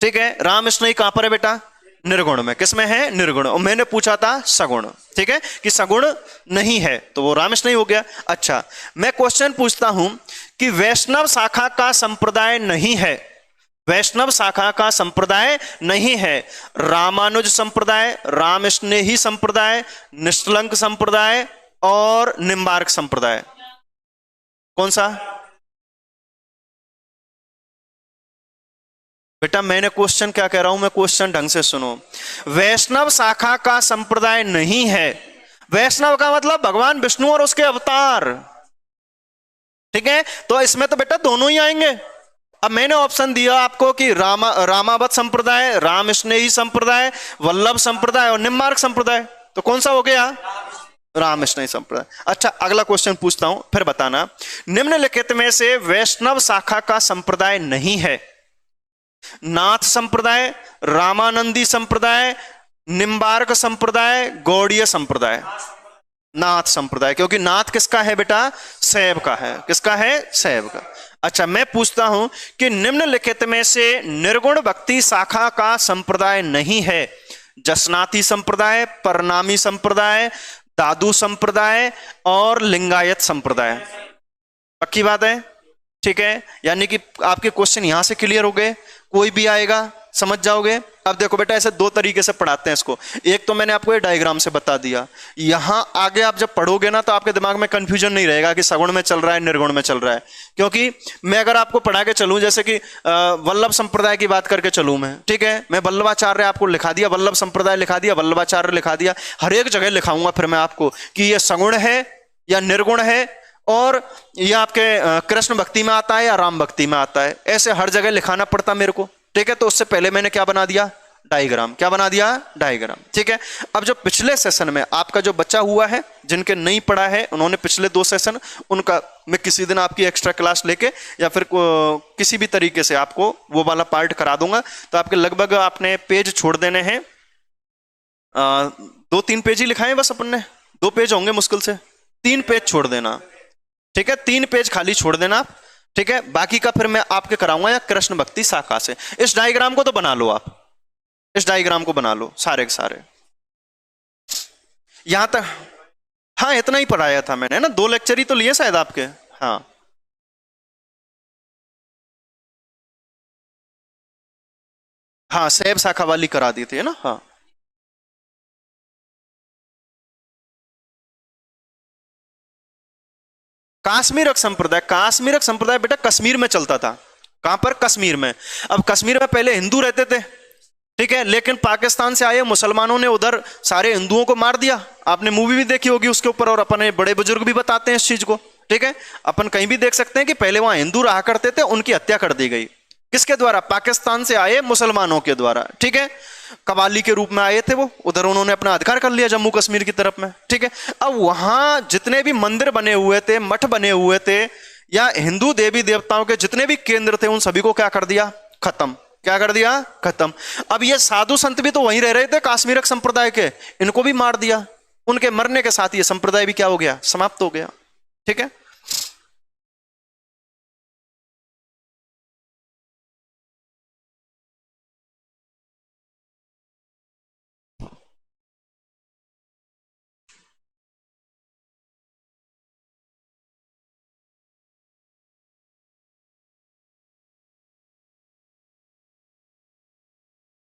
ठीक है। राम स्नेही कहां पर है बेटा, निर्गुण में, किसमें है, निर्गुण। और मैंने पूछा था सगुण, ठीक है, कि सगुण नहीं है, तो वो रामेश नहीं हो गया। अच्छा मैं क्वेश्चन पूछता हूं कि वैष्णव शाखा का संप्रदाय नहीं है, वैष्णव शाखा का संप्रदाय नहीं है, रामानुज संप्रदाय, राम स्नेही संप्रदाय, निष्कलंक संप्रदाय और निम्बार्क संप्रदाय, कौन सा। बेटा मैंने क्वेश्चन क्या कह रहा हूं, मैं क्वेश्चन ढंग से सुनो। वैष्णव शाखा का संप्रदाय नहीं है, वैष्णव का मतलब भगवान विष्णु और उसके अवतार, ठीक है। तो इसमें तो बेटा दोनों ही आएंगे। अब मैंने ऑप्शन दिया आपको कि रामावत संप्रदाय, राम स्नेही संप्रदाय, वल्लभ संप्रदाय और निम्बार्क संप्रदाय, तो कौन सा हो गया, राम स्नेही संप्रदाय। अच्छा अगला क्वेश्चन पूछता हूं, फिर बताना। निम्नलिखित में से वैष्णव शाखा का संप्रदाय नहीं है, नाथ संप्रदाय, रामानंदी संप्रदाय, निम्बार्क संप्रदाय, गौड़ीय संप्रदाय। नाथ संप्रदाय, क्योंकि नाथ किसका है बेटा? शैव का है। किसका है? शैव का। अच्छा, मैं पूछता हूं कि निम्नलिखित में से निर्गुण भक्ति शाखा का संप्रदाय नहीं है? जसनाती संप्रदाय, परनामी संप्रदाय, दादू संप्रदाय और लिंगायत संप्रदाय। पक्की बात है? ठीक है, यानी कि आपके क्वेश्चन यहां से क्लियर हो गए, कोई भी आएगा समझ जाओगे। अब देखो बेटा, ऐसे दो तरीके से पढ़ाते हैं इसको। एक तो मैंने आपको ये डायग्राम से बता दिया, यहां आगे आप जब पढ़ोगे ना तो आपके दिमाग में कंफ्यूजन नहीं रहेगा कि सगुण में चल रहा है निर्गुण में चल रहा है। क्योंकि मैं अगर आपको पढ़ा के चलूं, जैसे कि वल्लभ संप्रदाय की बात करके चलूं मैं, ठीक है, मैं वल्लभाचार्य आपको लिखा दिया, वल्लभ संप्रदाय लिखा दिया, वल्लभाचार्य लिखा दिया, हर एक जगह लिखाऊंगा फिर मैं आपको कि यह सगुण है या निर्गुण है, और यह आपके कृष्ण भक्ति में आता है या राम भक्ति में आता है, ऐसे हर जगह लिखाना पड़ता मेरे को। ठीक है, तो उससे पहले मैंने क्या बना दिया? डायग्राम। क्या बना दिया? डायग्राम। ठीक है, अब जो पिछले सेशन में आपका जो बच्चा हुआ है, जिनके नहीं पढ़ा है, उन्होंने पिछले 2 सेशन, उनका मैं किसी दिन आपकी एक्स्ट्रा क्लास लेके या फिर किसी भी तरीके से आपको वो वाला पार्ट करा दूंगा। तो आपके लगभग आपने पेज छोड़ देने हैं, 2-3 पेज ही लिखाए बस अपन ने, 2 पेज होंगे मुश्किल से, 3 पेज छोड़ देना। ठीक है, 3 पेज खाली छोड़ देना आप। ठीक है, बाकी का फिर मैं आपके कराऊंगा या कृष्ण भक्ति शाखा से। इस डायग्राम को तो बना लो आप, इस डायग्राम को बना लो सारे के सारे। यहां तक हाँ, इतना ही पढ़ाया था मैंने ना, 2 लेक्चर ही तो लिए शायद आपके। हाँ हाँ, सैब शाखा वाली करा दी थी, है ना। हाँ, काश्मीरक संप्रदाय, काश्मीरक संप्रदाय बेटा कश्मीर में चलता था। कहां पर? कश्मीर में। अब कश्मीर में पहले हिंदू रहते थे, ठीक है, लेकिन पाकिस्तान से आए मुसलमानों ने उधर सारे हिंदुओं को मार दिया। आपने मूवी भी देखी होगी उसके ऊपर, और अपने बड़े बुजुर्ग भी बताते हैं इस चीज को। ठीक है, अपन कहीं भी देख सकते हैं कि पहले वहां हिंदू रहा करते थे, उनकी हत्या कर दी गई। किसके द्वारा? पाकिस्तान से आए मुसलमानों के द्वारा। ठीक है, कबाली के रूप में आए थे वो, उधर उन्होंने अपना अधिकार कर लिया जम्मू कश्मीर की तरफ में। ठीक है, अब वहां जितने भी मंदिर बने हुए थे, मठ बने हुए थे, या हिंदू देवी देवताओं के जितने भी केंद्र थे, उन सभी को क्या कर दिया? खत्म। क्या कर दिया? खत्म। अब ये साधु संत भी तो वहीं रह रहे थे काश्मीरक संप्रदाय के, इनको भी मार दिया। उनके मरने के साथ ये संप्रदाय भी क्या हो गया? समाप्त हो गया। ठीक है,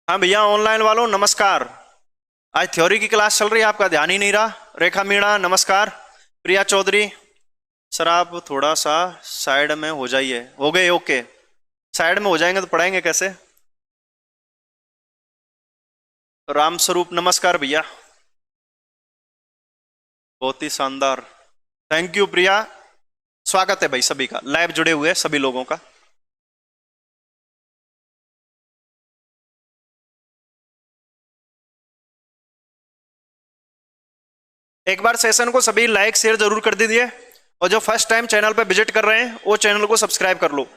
हाँ भैया, ऑनलाइन वालों नमस्कार। आज थ्योरी की क्लास चल रही है, आपका ध्यान ही नहीं रहा। रेखा मीणा नमस्कार, प्रिया चौधरी, सर आप थोड़ा सा साइड में हो जाइए। हो गए? ओके, साइड में हो जाएंगे तो पढ़ाएंगे कैसे? राम स्वरूप नमस्कार भैया, बहुत ही शानदार, थैंक यू प्रिया। स्वागत है भाई सभी का, लाइव जुड़े हुए सभी लोगों का। एक बार सेशन को सभी लाइक शेयर जरूर कर दीजिए, और जो फर्स्ट टाइम चैनल पर विजिट कर रहे हैं वो चैनल को सब्सक्राइब कर लो।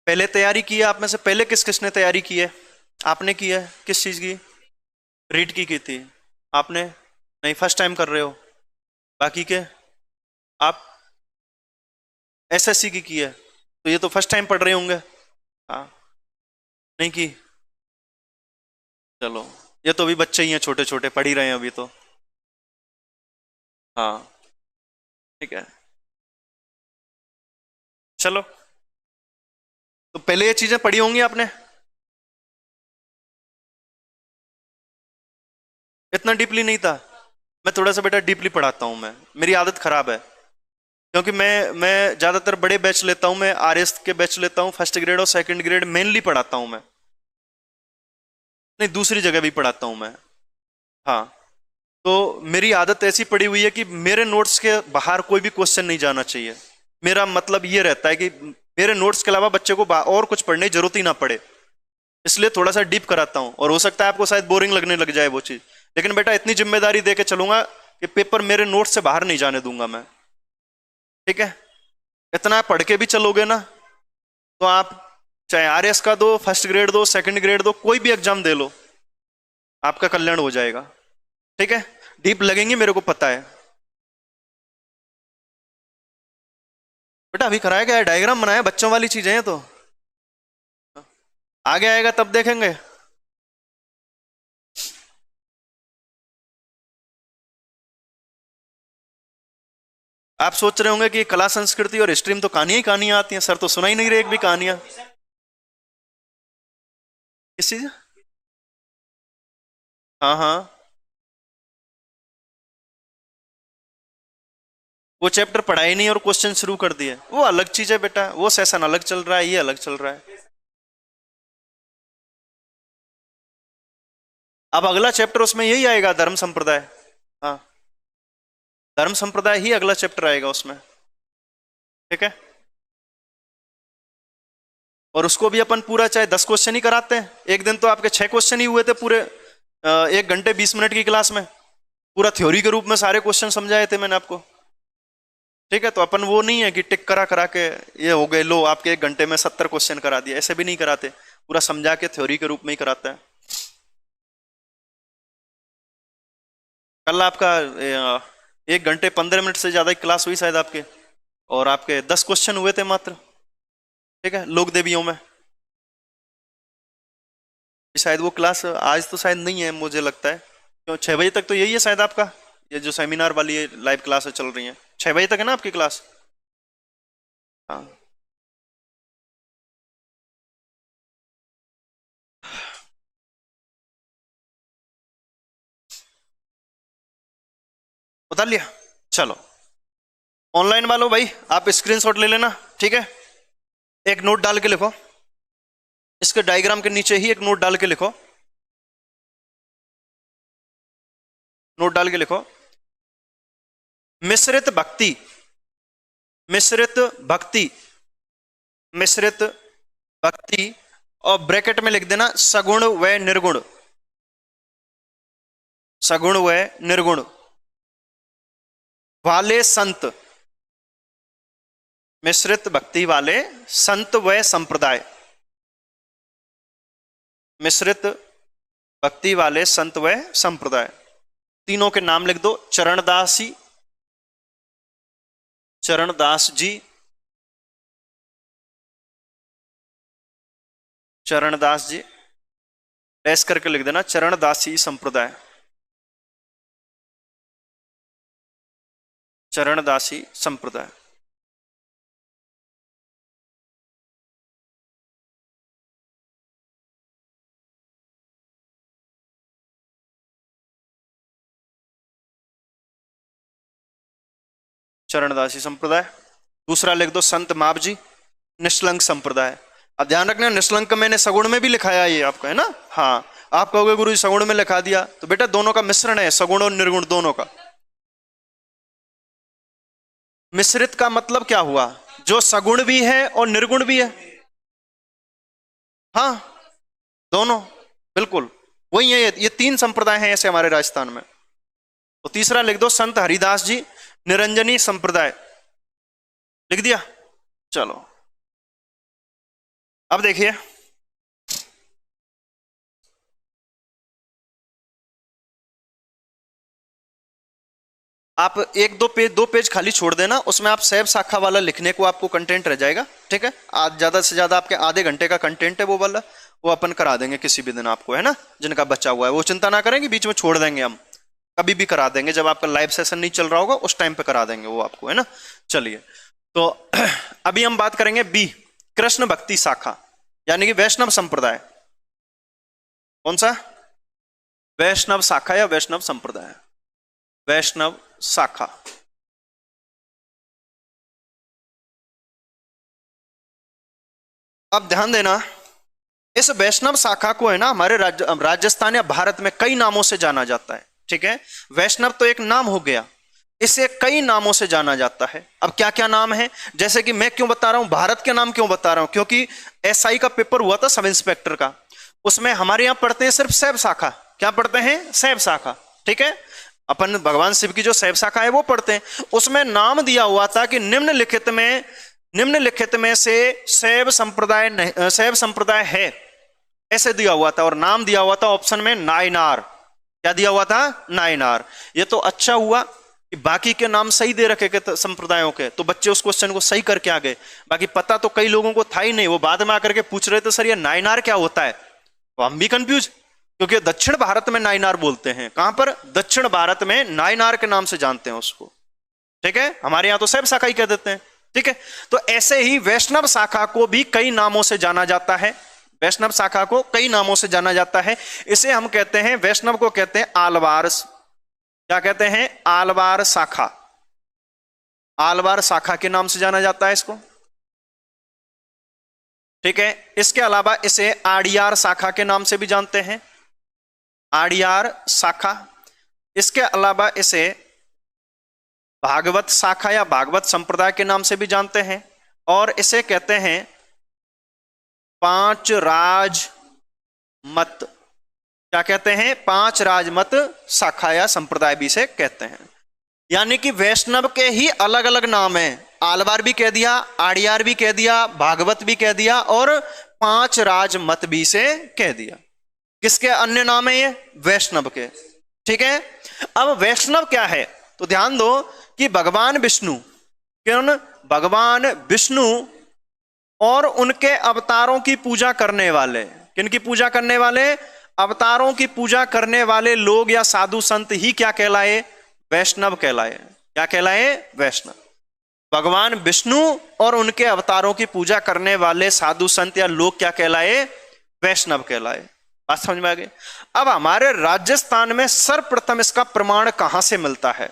पहले तैयारी की है आप में से? पहले किस किसने तैयारी की है? आपने की है? किस चीज की? रीड की थी आपने? नहीं, फर्स्ट टाइम कर रहे हो। बाकी के आप एसएससी की है, तो ये तो फर्स्ट टाइम पढ़ रहे होंगे। हाँ, नहीं की? चलो, ये तो अभी बच्चे ही हैं, छोटे छोटे पढ़ ही रहे हैं अभी तो। हाँ, ठीक है, चलो। तो पहले ये चीजें पढ़ी होंगी आपने, इतना डीपली नहीं था। मैं थोड़ा सा बेटा डीपली पढ़ाता हूं, मैं, मेरी आदत खराब है, क्योंकि मैं ज्यादातर बड़े बैच लेता हूं, मैं आरएस के बैच लेता हूं, फर्स्ट ग्रेड और सेकंड ग्रेड मेनली पढ़ाता हूं मैं। नहीं, दूसरी जगह भी पढ़ाता हूं मैं। हाँ, तो मेरी आदत ऐसी पड़ी हुई है कि मेरे नोट्स के बाहर कोई भी क्वेश्चन नहीं जाना चाहिए। मेरा मतलब ये रहता है कि मेरे नोट्स के अलावा बच्चे को और कुछ पढ़ने की जरूरत ही ना पड़े। इसलिए थोड़ा सा डीप कराता हूं, और हो सकता है आपको शायद बोरिंग लगने लग जाए वो चीज, लेकिन बेटा इतनी जिम्मेदारी दे के चलूंगा कि पेपर मेरे नोट से बाहर नहीं जाने दूंगा मैं, ठीक है। इतना पढ़ के भी चलोगे ना तो आप चाहे आरएस का दो, फर्स्ट ग्रेड दो, सेकंड ग्रेड दो, कोई भी एग्जाम दे लो, आपका कल्याण हो जाएगा, ठीक है। डीप लगेंगे मेरे को पता है। बेटा अभी कराया गया है, डायग्राम बनाया, बच्चों वाली चीजें हैं, तो आगे आएगा तब देखेंगे। आप सोच रहे होंगे कि कला संस्कृति और हिस्ट्री में तो कहानियां ही कहानियां आती हैं सर, तो सुना ही नहीं रहे एक भी कहानियां। किस चीज? हाँ हाँ, वो चैप्टर पढ़ा ही नहीं और क्वेश्चन शुरू कर दिए, वो अलग चीज है बेटा, वो सेशन अलग चल रहा है, ये अलग चल रहा है। अब अगला चैप्टर उसमें यही आएगा, धर्म संप्रदाय। हाँ, धर्म संप्रदाय ही अगला चैप्टर आएगा उसमें, ठीक है। और उसको भी अपन पूरा चाहे 10 क्वेश्चन ही कराते हैं, एक दिन तो आपके 6 क्वेश्चन ही हुए थे पूरे 1 घंटे 20 मिनट की क्लास में, पूरा थ्योरी के रूप में सारे क्वेश्चन समझाए थे मैंने आपको, ठीक है। तो अपन वो नहीं है कि टिक करा करा के ये हो गए, लो आपके 1 घंटे में 70 क्वेश्चन करा दिए, ऐसे भी नहीं कराते, पूरा समझा के थ्योरी के रूप में ही कराता है। कल आपका 1 घंटे 15 मिनट से ज्यादा की क्लास हुई शायद आपके, और आपके 10 क्वेश्चन हुए थे मात्र, ठीक है, लोक देवियों में। शायद वो क्लास आज तो शायद नहीं है मुझे लगता है, क्यों 6 बजे तक तो यही है शायद आपका, ये जो सेमिनार वाली लाइव क्लास चल रही है 6 बजे तक है ना आपकी क्लास। हाँ, बता लिया। चलो ऑनलाइन वालों भाई आप स्क्रीनशॉट ले लेना, ठीक है। एक नोट डाल के लिखो, इसके डायग्राम के नीचे ही एक नोट डाल के लिखो, नोट डाल के लिखो मिश्रित भक्ति, मिश्रित भक्ति, मिश्रित भक्ति, और ब्रैकेट में लिख देना सगुण व निर्गुण, सगुण व निर्गुण वाले संत, मिश्रित भक्ति वाले संत व संप्रदाय, मिश्रित भक्ति वाले संत व संप्रदाय, तीनों के नाम लिख दो, चरणदासी, चरणदास जी, चरणदास जी, ऐस करके लिख देना चरणदासी संप्रदाय, चरणदासी संप्रदाय। चरणदासी संप्रदाय। दूसरा लिख दो संत माप जी, निष्कलंक संप्रदाय। अब ध्यान रखना निष्कलंक मैंने सगुण में भी लिखाया ये आपका, है ना। हाँ, आप कहोगे गुरु जी सगुण में लिखा दिया, तो बेटा दोनों का मिश्रण है, सगुण और निर्गुण दोनों का। मिश्रित का मतलब क्या हुआ, जो सगुण भी है और निर्गुण भी है, हाँ दोनों, बिल्कुल वही है, ये 3 संप्रदाय हैं ऐसे हमारे राजस्थान में। तो तीसरा लिख दो संत हरिदास जी निरंजनी संप्रदाय, लिख दिया। चलो अब देखिए, आप 1-2 पेज खाली छोड़ देना, उसमें आप सैब शाखा वाला लिखने को आपको कंटेंट रह जाएगा, ठीक है। आज ज्यादा से ज्यादा आपके आधे घंटे का कंटेंट है वो वाला, वो अपन करा देंगे किसी भी दिन आपको, है ना। जिनका बचा हुआ है वो चिंता ना करेंगे, बीच में छोड़ देंगे हम, कभी भी करा देंगे, जब आपका लाइव सेशन नहीं चल रहा होगा उस टाइम पे करा देंगे वो आपको, है ना। चलिए तो अभी हम बात करेंगे बी, कृष्ण भक्ति शाखा, यानी कि वैष्णव संप्रदाय। कौन सा? वैष्णव शाखा या वैष्णव संप्रदाय, वैष्णव शाखा। अब ध्यान देना, इस वैष्णव शाखा को है ना हमारे राजस्थान या भारत में कई नामों से जाना जाता है, ठीक है। वैष्णव तो एक नाम हो गया, इसे कई नामों से जाना जाता है। अब क्या क्या नाम है, जैसे कि मैं क्यों बता रहा हूं भारत के नाम क्यों बता रहा हूं, क्योंकि एसआई का पेपर हुआ था सब इंस्पेक्टर का, उसमें हमारे यहां पढ़ते हैं सिर्फ शैव शाखा। क्या पढ़ते हैं? शैव शाखा। ठीक है, अपन भगवान शिव की जो शैव शाखा है वो पढ़ते हैं। उसमें नाम दिया हुआ था कि निम्नलिखित में से शैव संप्रदाय है, ऐसे दिया हुआ था। और नाम दिया हुआ था ऑप्शन में नायनार। क्या दिया हुआ था? नायनार। ये तो अच्छा हुआ कि बाकी के नाम सही दे रखे के संप्रदायों के, तो बच्चे उस क्वेश्चन को सही करके आ गए। बाकी पता तो कई लोगों को था ही नहीं, वो बाद में आकर के पूछ रहे थे सर ये नायनार क्या होता है, तो हम भी कंफ्यूज, क्योंकि दक्षिण भारत में नायनार बोलते हैं। कहां पर? दक्षिण भारत में नायनार के नाम से जानते हैं उसको। ठीक है, हमारे यहां तो शैव शाखा ही कह देते हैं। ठीक है, तो ऐसे ही वैष्णव शाखा को भी कई नामों से जाना जाता है। वैष्णव शाखा को कई नामों से जाना जाता है। इसे हम कहते हैं, वैष्णव को कहते हैं आलवार। क्या कहते हैं? आलवार शाखा। आलवार शाखा के नाम से जाना जाता है इसको। ठीक है, इसके अलावा इसे आड़ियार शाखा के नाम से भी जानते हैं, आड़ियार शाखा। इसके अलावा इसे भागवत शाखा या भागवत संप्रदाय के नाम से भी जानते हैं। और इसे कहते हैं पांच राज मत। क्या कहते हैं? पांच राजमत शाखा या संप्रदाय भी इसे कहते हैं। यानी कि वैष्णव के ही अलग अलग नाम हैं। आलवार भी कह दिया, आड़ियार भी कह दिया, भागवत भी कह दिया, और पांच राजमत भी से कह दिया। किसके अन्य नाम है ये? वैष्णव के। ठीक है, अब वैष्णव क्या है तो ध्यान दो कि भगवान विष्णु, भगवान विष्णु और उनके अवतारों की पूजा करने वाले, किनकी पूजा करने वाले? अवतारों की पूजा करने वाले लोग या साधु संत ही क्या कहलाए? वैष्णव कहलाए। क्या कहलाए? वैष्णव। भगवान विष्णु और उनके अवतारों की पूजा करने वाले साधु संत या लोग क्या कहलाए? वैष्णव कहलाए। बात समझ में आ गई? अब हमारे राजस्थान में सर्वप्रथम इसका प्रमाण कहां से मिलता है?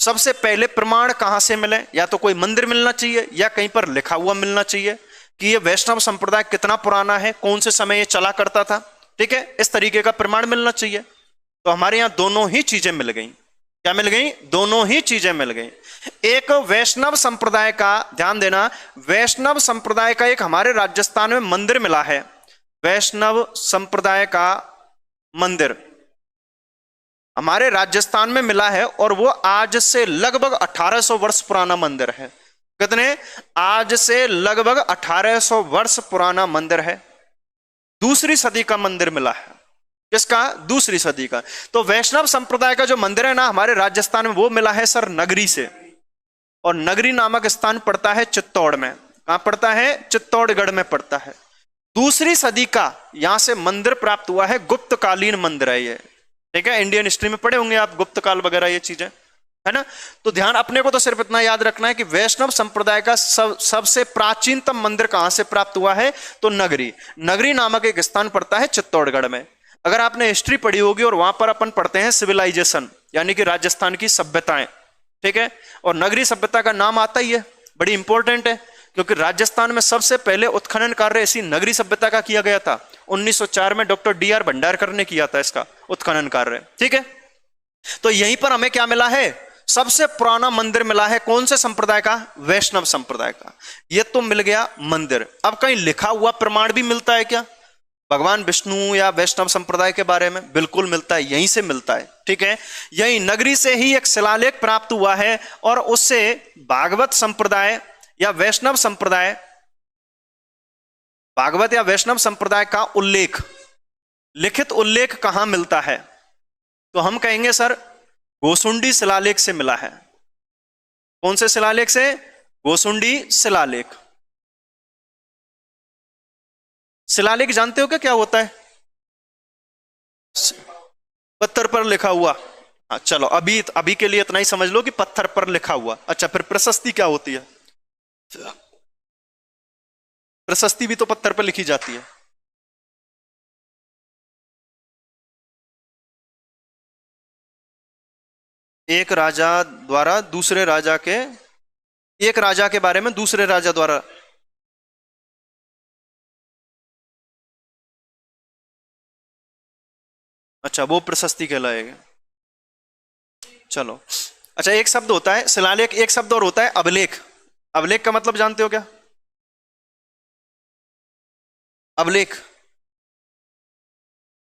सबसे पहले प्रमाण कहां से मिले? या तो कोई मंदिर मिलना चाहिए या कहीं पर लिखा हुआ मिलना चाहिए कि ये वैष्णव संप्रदाय कितना पुराना है, कौन से समय ये चला करता था। ठीक है, इस तरीके का प्रमाण मिलना चाहिए। तो हमारे यहां दोनों ही चीजें मिल गई। क्या मिल गई? दोनों ही चीजें मिल गई। एक वैष्णव संप्रदाय का, ध्यान देना, वैष्णव संप्रदाय का एक हमारे राजस्थान में मंदिर मिला है। वैष्णव संप्रदाय का मंदिर हमारे राजस्थान में मिला है और वो आज से लगभग 1800 वर्ष पुराना मंदिर है। कितने? आज से लगभग 1800 वर्ष पुराना मंदिर है। दूसरी सदी का मंदिर मिला है। किसका? दूसरी सदी का। तो वैष्णव संप्रदाय का जो मंदिर है ना हमारे राजस्थान में, वो मिला है सर नगरी से। और नगरी नामक स्थान पड़ता है चित्तौड़ में। कहां पड़ता है? चित्तौड़गढ़ में पड़ता है। दूसरी सदी का यहां से मंदिर प्राप्त हुआ है। गुप्तकालीन मंदिर है ये। ठीक है, इंडियन हिस्ट्री में पढ़े होंगे आप गुप्त काल वगैरह ये चीजें, है ना। तो ध्यान अपने को तो सिर्फ इतना याद रखना है कि वैष्णव संप्रदाय का सबसे प्राचीनतम मंदिर कहां से प्राप्त हुआ है? तो नगरी नामक एक स्थान पड़ता है चित्तौड़गढ़ में। अगर आपने हिस्ट्री पढ़ी होगी और वहां पर अपन पढ़ते हैं सिविलाइजेशन, यानी कि राजस्थान की सभ्यताएं। ठीक है, और नगरी सभ्यता का नाम आता ही है, बड़ी इंपॉर्टेंट है, क्योंकि राजस्थान में सबसे पहले उत्खनन कार्य इसी नगरी सभ्यता का किया गया था। 1904 में डॉक्टर डी.आर. भंडारकर ने किया था इसका उत्खनन कार्य। ठीक है, तो यहीं पर हमें क्या मिला है? सबसे पुराना मंदिर मिला है। कौन से संप्रदाय का? वैष्णव संप्रदाय का। यह तो मिल गया मंदिर। अब कहीं लिखा हुआ प्रमाण भी मिलता है क्या भगवान विष्णु या वैष्णव संप्रदाय के बारे में? बिल्कुल मिलता है, यहीं से मिलता है। ठीक है, यही नगरी से ही एक शिलालेख प्राप्त हुआ है और उससे भागवत संप्रदाय या वैष्णव संप्रदाय, भागवत या वैष्णव संप्रदाय का उल्लेख, लिखित उल्लेख कहां मिलता है? तो हम कहेंगे सर गोसुंडी शिलालेख से मिला है। कौन से शिलालेख से? गोसुंडी शिलालेख। शिलालेख जानते हो क्या होता है? पत्थर पर लिखा हुआ। हाँ चलो, अभी के लिए इतना ही समझ लो कि पत्थर पर लिखा हुआ। अच्छा, फिर प्रशस्ति क्या होती है? प्रशस्ति भी तो पत्थर पर लिखी जाती है। एक राजा द्वारा दूसरे राजा के, एक राजा के बारे में दूसरे राजा द्वारा, अच्छा वो प्रशस्ति कहलाएगा। चलो, अच्छा एक शब्द होता है शिलालेख, एक शब्द और होता है अभिलेख। अभिलेख का मतलब जानते हो क्या? अभिलेख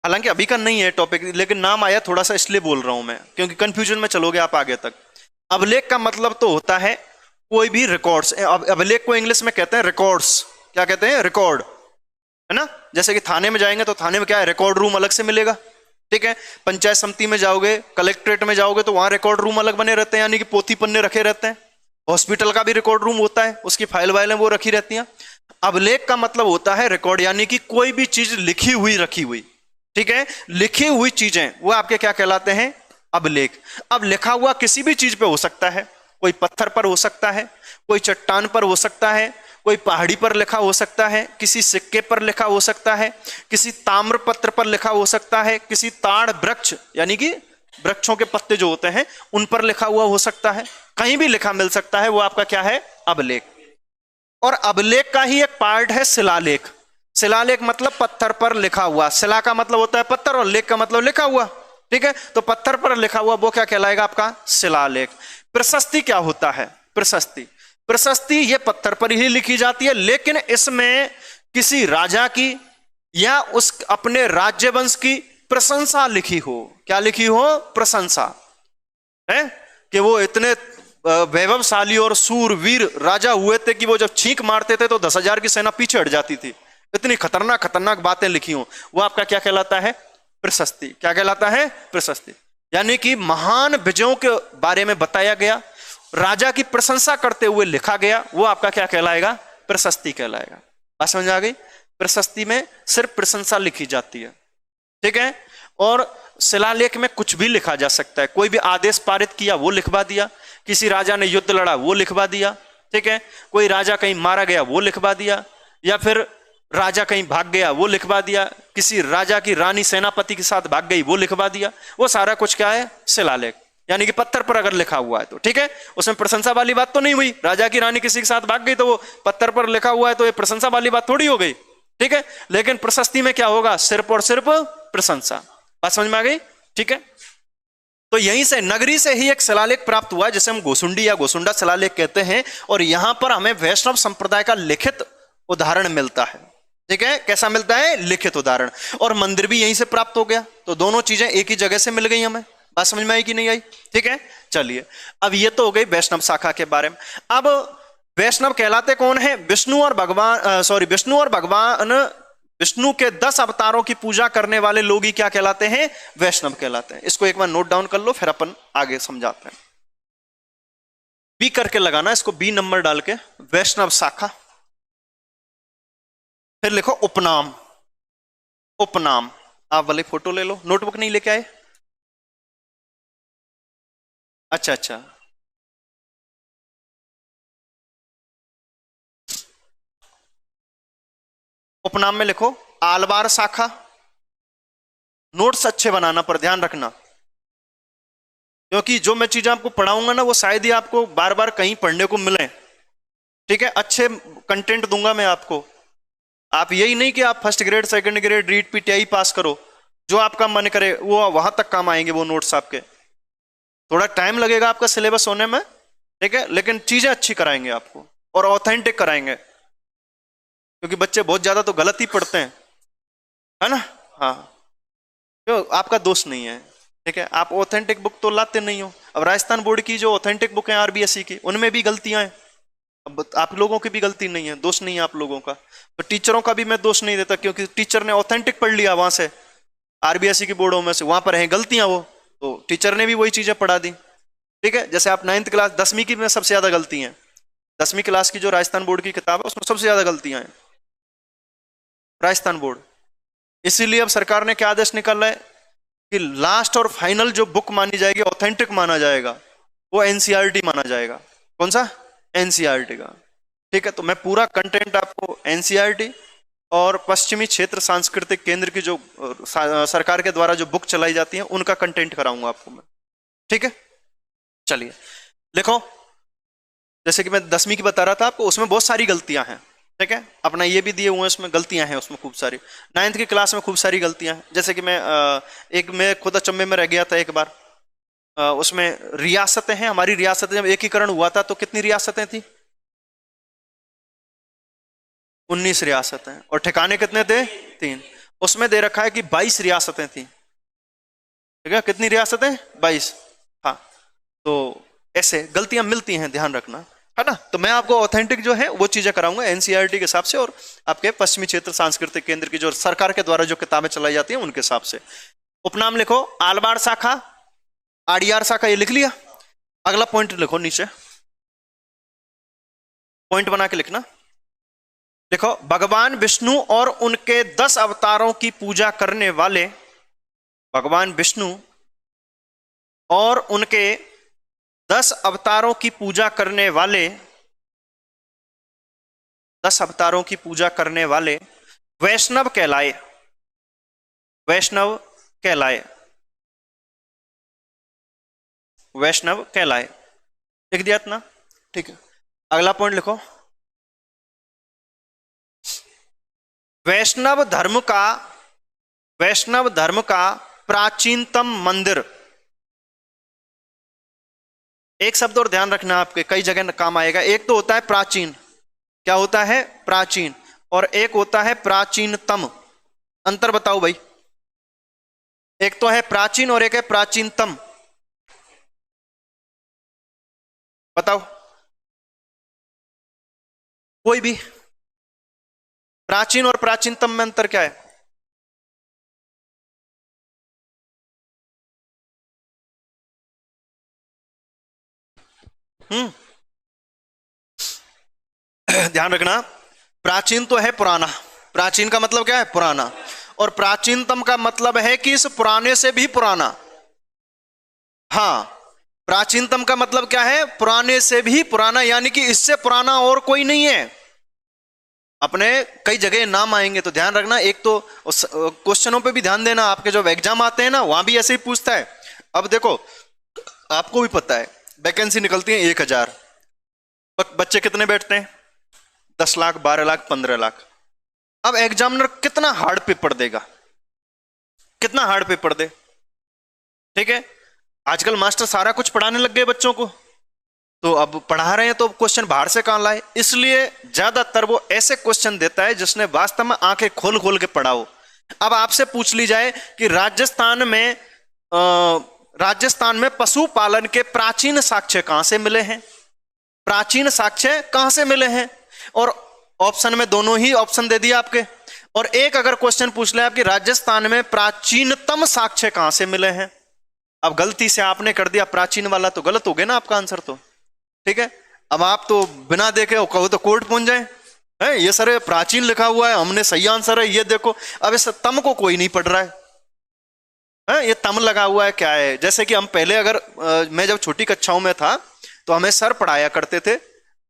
हालांकि अभी का नहीं है टॉपिक, लेकिन नाम आया थोड़ा सा इसलिए बोल रहा हूं मैं, क्योंकि कंफ्यूजन में चलोगे आप आगे तक। अभिलेख का मतलब तो होता है कोई भी रिकॉर्ड्स। अभिलेख को इंग्लिश में कहते हैं रिकॉर्ड्स। क्या कहते हैं? रिकॉर्ड, है ना। जैसे कि थाने में जाएंगे तो थाने में क्या है, रिकॉर्ड रूम अलग से मिलेगा, ठीक है। पंचायत समिति में जाओगे, कलेक्ट्रेट में जाओगे तो वहां रिकॉर्ड रूम अलग बने रहते हैं, यानी कि पोथी पन्ने रखे रहते हैं। हॉस्पिटल का भी रिकॉर्ड रूम होता है, उसकी फाइल वाइलें वो रखी रहती हैं। अभिलेख का मतलब होता है रिकॉर्ड, यानी कि कोई भी चीज लिखी हुई रखी हुई, ठीक है। लिखी हुई चीजें वो आपके क्या कहलाते हैं? अभिलेख। अब लिखा हुआ किसी भी चीज पे हो सकता है, कोई पत्थर पर हो सकता है, कोई चट्टान पर हो सकता है, कोई पहाड़ी पर लिखा हो सकता है, किसी सिक्के पर लिखा हो सकता है, किसी ताम्र पत्र पर लिखा हो सकता है, किसी ताड़ वृक्ष यानी कि वृक्षों के पत्ते जो होते हैं उन पर लिखा हुआ हो सकता है, कहीं भी लिखा मिल सकता है, वो आपका क्या है? अभिलेख। और अभिलेख का ही एक पार्ट है शिलालेख। शिलालेख मतलब पत्थर पर लिखा हुआ। शिला का मतलब होता है पत्थर और लेख का मतलब लिखा हुआ, ठीक है। तो पत्थर पर लिखा हुआ वो क्या कहलाएगा? आपका शिलालेख। प्रशस्ति क्या होता है? प्रशस्ति, प्रशस्ति ये पत्थर पर ही लिखी जाती है, लेकिन इसमें किसी राजा की या उस अपने राज्य वंश की प्रशंसा लिखी हो। क्या लिखी हो? प्रशंसा, है कि वो इतने वैभवशाली और सूरवीर राजा हुए थे कि वो जब छींक मारते थे तो 10,000 की सेना पीछे हट जाती थी। इतनी खतरनाक खतरनाक बातें लिखी हो, वो आपका क्या कहलाता है? प्रशस्ति। क्या कहलाता है? प्रशस्ति। यानी कि महान विजयों के बारे में बताया गया, राजा की प्रशंसा करते हुए लिखा गया, वो आपका क्या कहलाएगा? प्रशस्ति कहलाएगा। बात समझ आ गई? प्रशस्ति में सिर्फ प्रशंसा लिखी जाती है, ठीक है। और शिलालेख में कुछ भी लिखा जा सकता है। कोई भी आदेश पारित किया वो लिखवा दिया, किसी राजा ने युद्ध लड़ा वो लिखवा दिया, ठीक है। कोई राजा कहीं मारा गया वो लिखवा दिया, या फिर राजा कहीं भाग गया वो लिखवा दिया, किसी राजा की रानी सेनापति के साथ भाग गई वो लिखवा दिया। वो सारा कुछ क्या है? शिलालेख। यानी कि पत्थर पर अगर लिखा हुआ है तो ठीक है, उसमें प्रशंसा वाली बात तो नहीं हुई। राजा की रानी किसी के साथ भाग गई तो वो पत्थर पर लिखा हुआ है तो ये प्रशंसा वाली बात थोड़ी हो गई, ठीक है। लेकिन प्रशस्ति में क्या होगा? सिर्फ और सिर्फ प्रशंसा। बात समझ में आ गई? ठीक है। तो यहीं से नगरी से ही एक शिलालेख प्राप्त हुआ जिसे हम गोसुंडी या गोसुंडा शिलालेख कहते हैं, और यहां पर हमें वैष्णव संप्रदाय का लिखित उदाहरण मिलता है, ठीक है। कैसा मिलता है? लिखित उदाहरण। और मंदिर भी यहीं से प्राप्त हो गया, तो दोनों चीजें एक ही जगह से मिल गई हमें। बात समझ में आई कि नहीं आई? ठीक है, चलिए। अब ये तो हो गई वैष्णव शाखा के बारे में। अब वैष्णव कहलाते कौन है? विष्णु और भगवान विष्णु के 10 अवतारों की पूजा करने वाले लोग ही क्या कहलाते हैं? वैष्णव कहलाते हैं। इसको एक बार नोट डाउन कर लो, फिर अपन आगे समझाते हैं। बी करके लगाना इसको, बी नंबर डाल के, वैष्णव शाखा। फिर लिखो उपनाम। उपनाम, आप वाली फोटो ले लो, नोटबुक नहीं लेके आए? अच्छा अच्छा, उपनाम में लिखो आलवार शाखा। नोट्स अच्छे बनाना पर ध्यान रखना, क्योंकि जो मैं चीजें आपको पढ़ाऊंगा ना वो शायद ही आपको बार बार कहीं पढ़ने को मिले, ठीक है। अच्छे कंटेंट दूंगा मैं आपको। आप यही नहीं कि आप first grade second grade REET PTI pass करो, जो आपका मन करे वो वहां तक काम आएंगे वो नोट्स आपके। थोड़ा टाइम लगेगा आपका सिलेबस होने में, ठीक है, लेकिन चीजें अच्छी कराएंगे आपको और ऑथेंटिक कराएंगे, क्योंकि बच्चे बहुत ज्यादा तो गलत ही पढ़ते हैं, है ना। हाँ, क्यों? आपका दोष नहीं है, ठीक है। आप ऑथेंटिक बुक तो लाते नहीं हो। अब राजस्थान बोर्ड की जो ऑथेंटिक बुक है आरबीएसई की, उनमें भी गलतियां हैं। अब आप लोगों की भी गलती नहीं है, दोष नहीं है आप लोगों का। तो टीचरों का भी मैं दोष नहीं देता, क्योंकि टीचर ने ऑथेंटिक पढ़ लिया वहां से, आरबीएसई की बोर्डों में से, वहां पर है गलतियां वो, तो टीचर ने भी वही चीजें पढ़ा दी, ठीक है। जैसे आप 9th क्लास 10वीं की में सबसे ज्यादा गलती है, 10वीं क्लास की जो राजस्थान बोर्ड की किताब है उसमें सबसे ज्यादा गलतियां हैं राजस्थान बोर्ड। इसीलिए अब सरकार ने क्या आदेश निकाला है कि लास्ट और फाइनल जो बुक मानी जाएगी, ऑथेंटिक माना जाएगा, वो एनसीईआरटी माना जाएगा। कौन सा? एनसीईआरटी का, ठीक है। तो मैं पूरा कंटेंट आपको एनसीईआरटी और पश्चिमी क्षेत्र सांस्कृतिक केंद्र की जो सरकार के द्वारा जो बुक चलाई जाती है उनका कंटेंट कराऊंगा आपको मैं, ठीक है। चलिए लिखो, जैसे कि मैं 10वीं की बता रहा था आपको, उसमें बहुत सारी गलतियां हैं, ठीक है। अपना ये भी दिए हुए हैं, उसमें गलतियां हैं, उसमें खूब सारी। 9th की क्लास में खूब सारी गलतियां हैं। जैसे कि मैं खुद अचंभे में रह गया था एक बार। उसमें रियासतें हैं, हमारी रियासतें जब एकीकरण हुआ था तो कितनी रियासतें थी? 19 रियासतें। और ठिकाने कितने थे? 3। उसमें दे रखा है कि 22 रियासतें थी, ठीक है, कितनी रियासतें? 22। हाँ, तो ऐसे गलतियां मिलती हैं, ध्यान रखना, है ना। तो मैं आपको ऑथेंटिक जो है वो चीजें कराऊंगा एनसीईआरटी के हिसाब से, और आपके पश्चिमी क्षेत्र सांस्कृतिक केंद्र की जो सरकार के द्वारा जो किताबें चलाई जाती हैं उनके हिसाब से। उपनाम लिखो, आलवार शाखा, आड़ियार शाखा, ये लिख लिया। अगला पॉइंट लिखो, नीचे पॉइंट बना के लिखना। देखो, भगवान विष्णु और उनके 10 अवतारों की पूजा करने वाले, भगवान विष्णु और उनके 10 अवतारों की पूजा करने वाले, 10 अवतारों की पूजा करने वाले वैष्णव कहलाए, वैष्णव कहलाए, वैष्णव कहलाए। लिख दिया इतना, ठीक है। अगला पॉइंट लिखो, वैष्णव धर्म का, वैष्णव धर्म का प्राचीनतम मंदिर। एक शब्द और ध्यान रखना, आपके कई जगह काम आएगा। एक तो होता है प्राचीन, क्या होता है? प्राचीन। और एक होता है प्राचीनतम। अंतर बताओ भाई, एक तो है प्राचीन और एक है प्राचीनतम, बताओ कोई भी। प्राचीन और प्राचीनतम में अंतर क्या है? ध्यान रखना, प्राचीन तो है पुराना, प्राचीन का मतलब क्या है? पुराना। और प्राचीनतम का मतलब है कि इस पुराने से भी पुराना। हाँ, प्राचीनतम का मतलब क्या है? पुराने से भी पुराना, यानी कि इससे पुराना और कोई नहीं है। अपने कई जगह नाम आएंगे तो ध्यान रखना। एक तो क्वेश्चनों पे भी ध्यान देना, आपके जो एग्जाम आते हैं ना वहां भी ऐसे ही पूछता है। अब देखो, आपको भी पता है वैकेंसी निकलती है 1000, बच्चे कितने बैठते हैं? 10 लाख, 12 लाख, 15 लाख। अब एग्जामिनर कितना हार्ड पेपर देगा, कितना हार्ड पेपर दे, ठीक है। आजकल मास्टर सारा कुछ पढ़ाने लग गए बच्चों को, तो अब पढ़ा रहे हैं तो क्वेश्चन बाहर से कहां लाए, इसलिए ज्यादातर वो ऐसे क्वेश्चन देता है जिसने वास्तव में आंखें खोल खोल के पढ़ा हो। अब आपसे पूछ ली जाए कि राजस्थान में पशुपालन के प्राचीन साक्ष्य कहां से मिले हैं, प्राचीन साक्ष्य कहां से मिले हैं, और ऑप्शन में दोनों ही ऑप्शन दे दिया आपके। और एक अगर क्वेश्चन पूछ ले आपकी, राजस्थान में प्राचीनतम साक्ष्य कहां से मिले हैं, अब गलती से आपने कर दिया प्राचीन वाला तो गलत हो गया ना आपका आंसर, तो ठीक है। अब आप तो बिना देखे कहो तो कोर्ट पहुंच जाए, है ये सर प्राचीन लिखा हुआ है, हमने सही आंसर है ये देखो। अब इस तम को कोई नहीं पढ़ रहा है, ये तम लगा हुआ है क्या है। जैसे कि हम पहले अगर मैं जब छोटी कक्षाओं में था तो हमें सर पढ़ाया करते थे,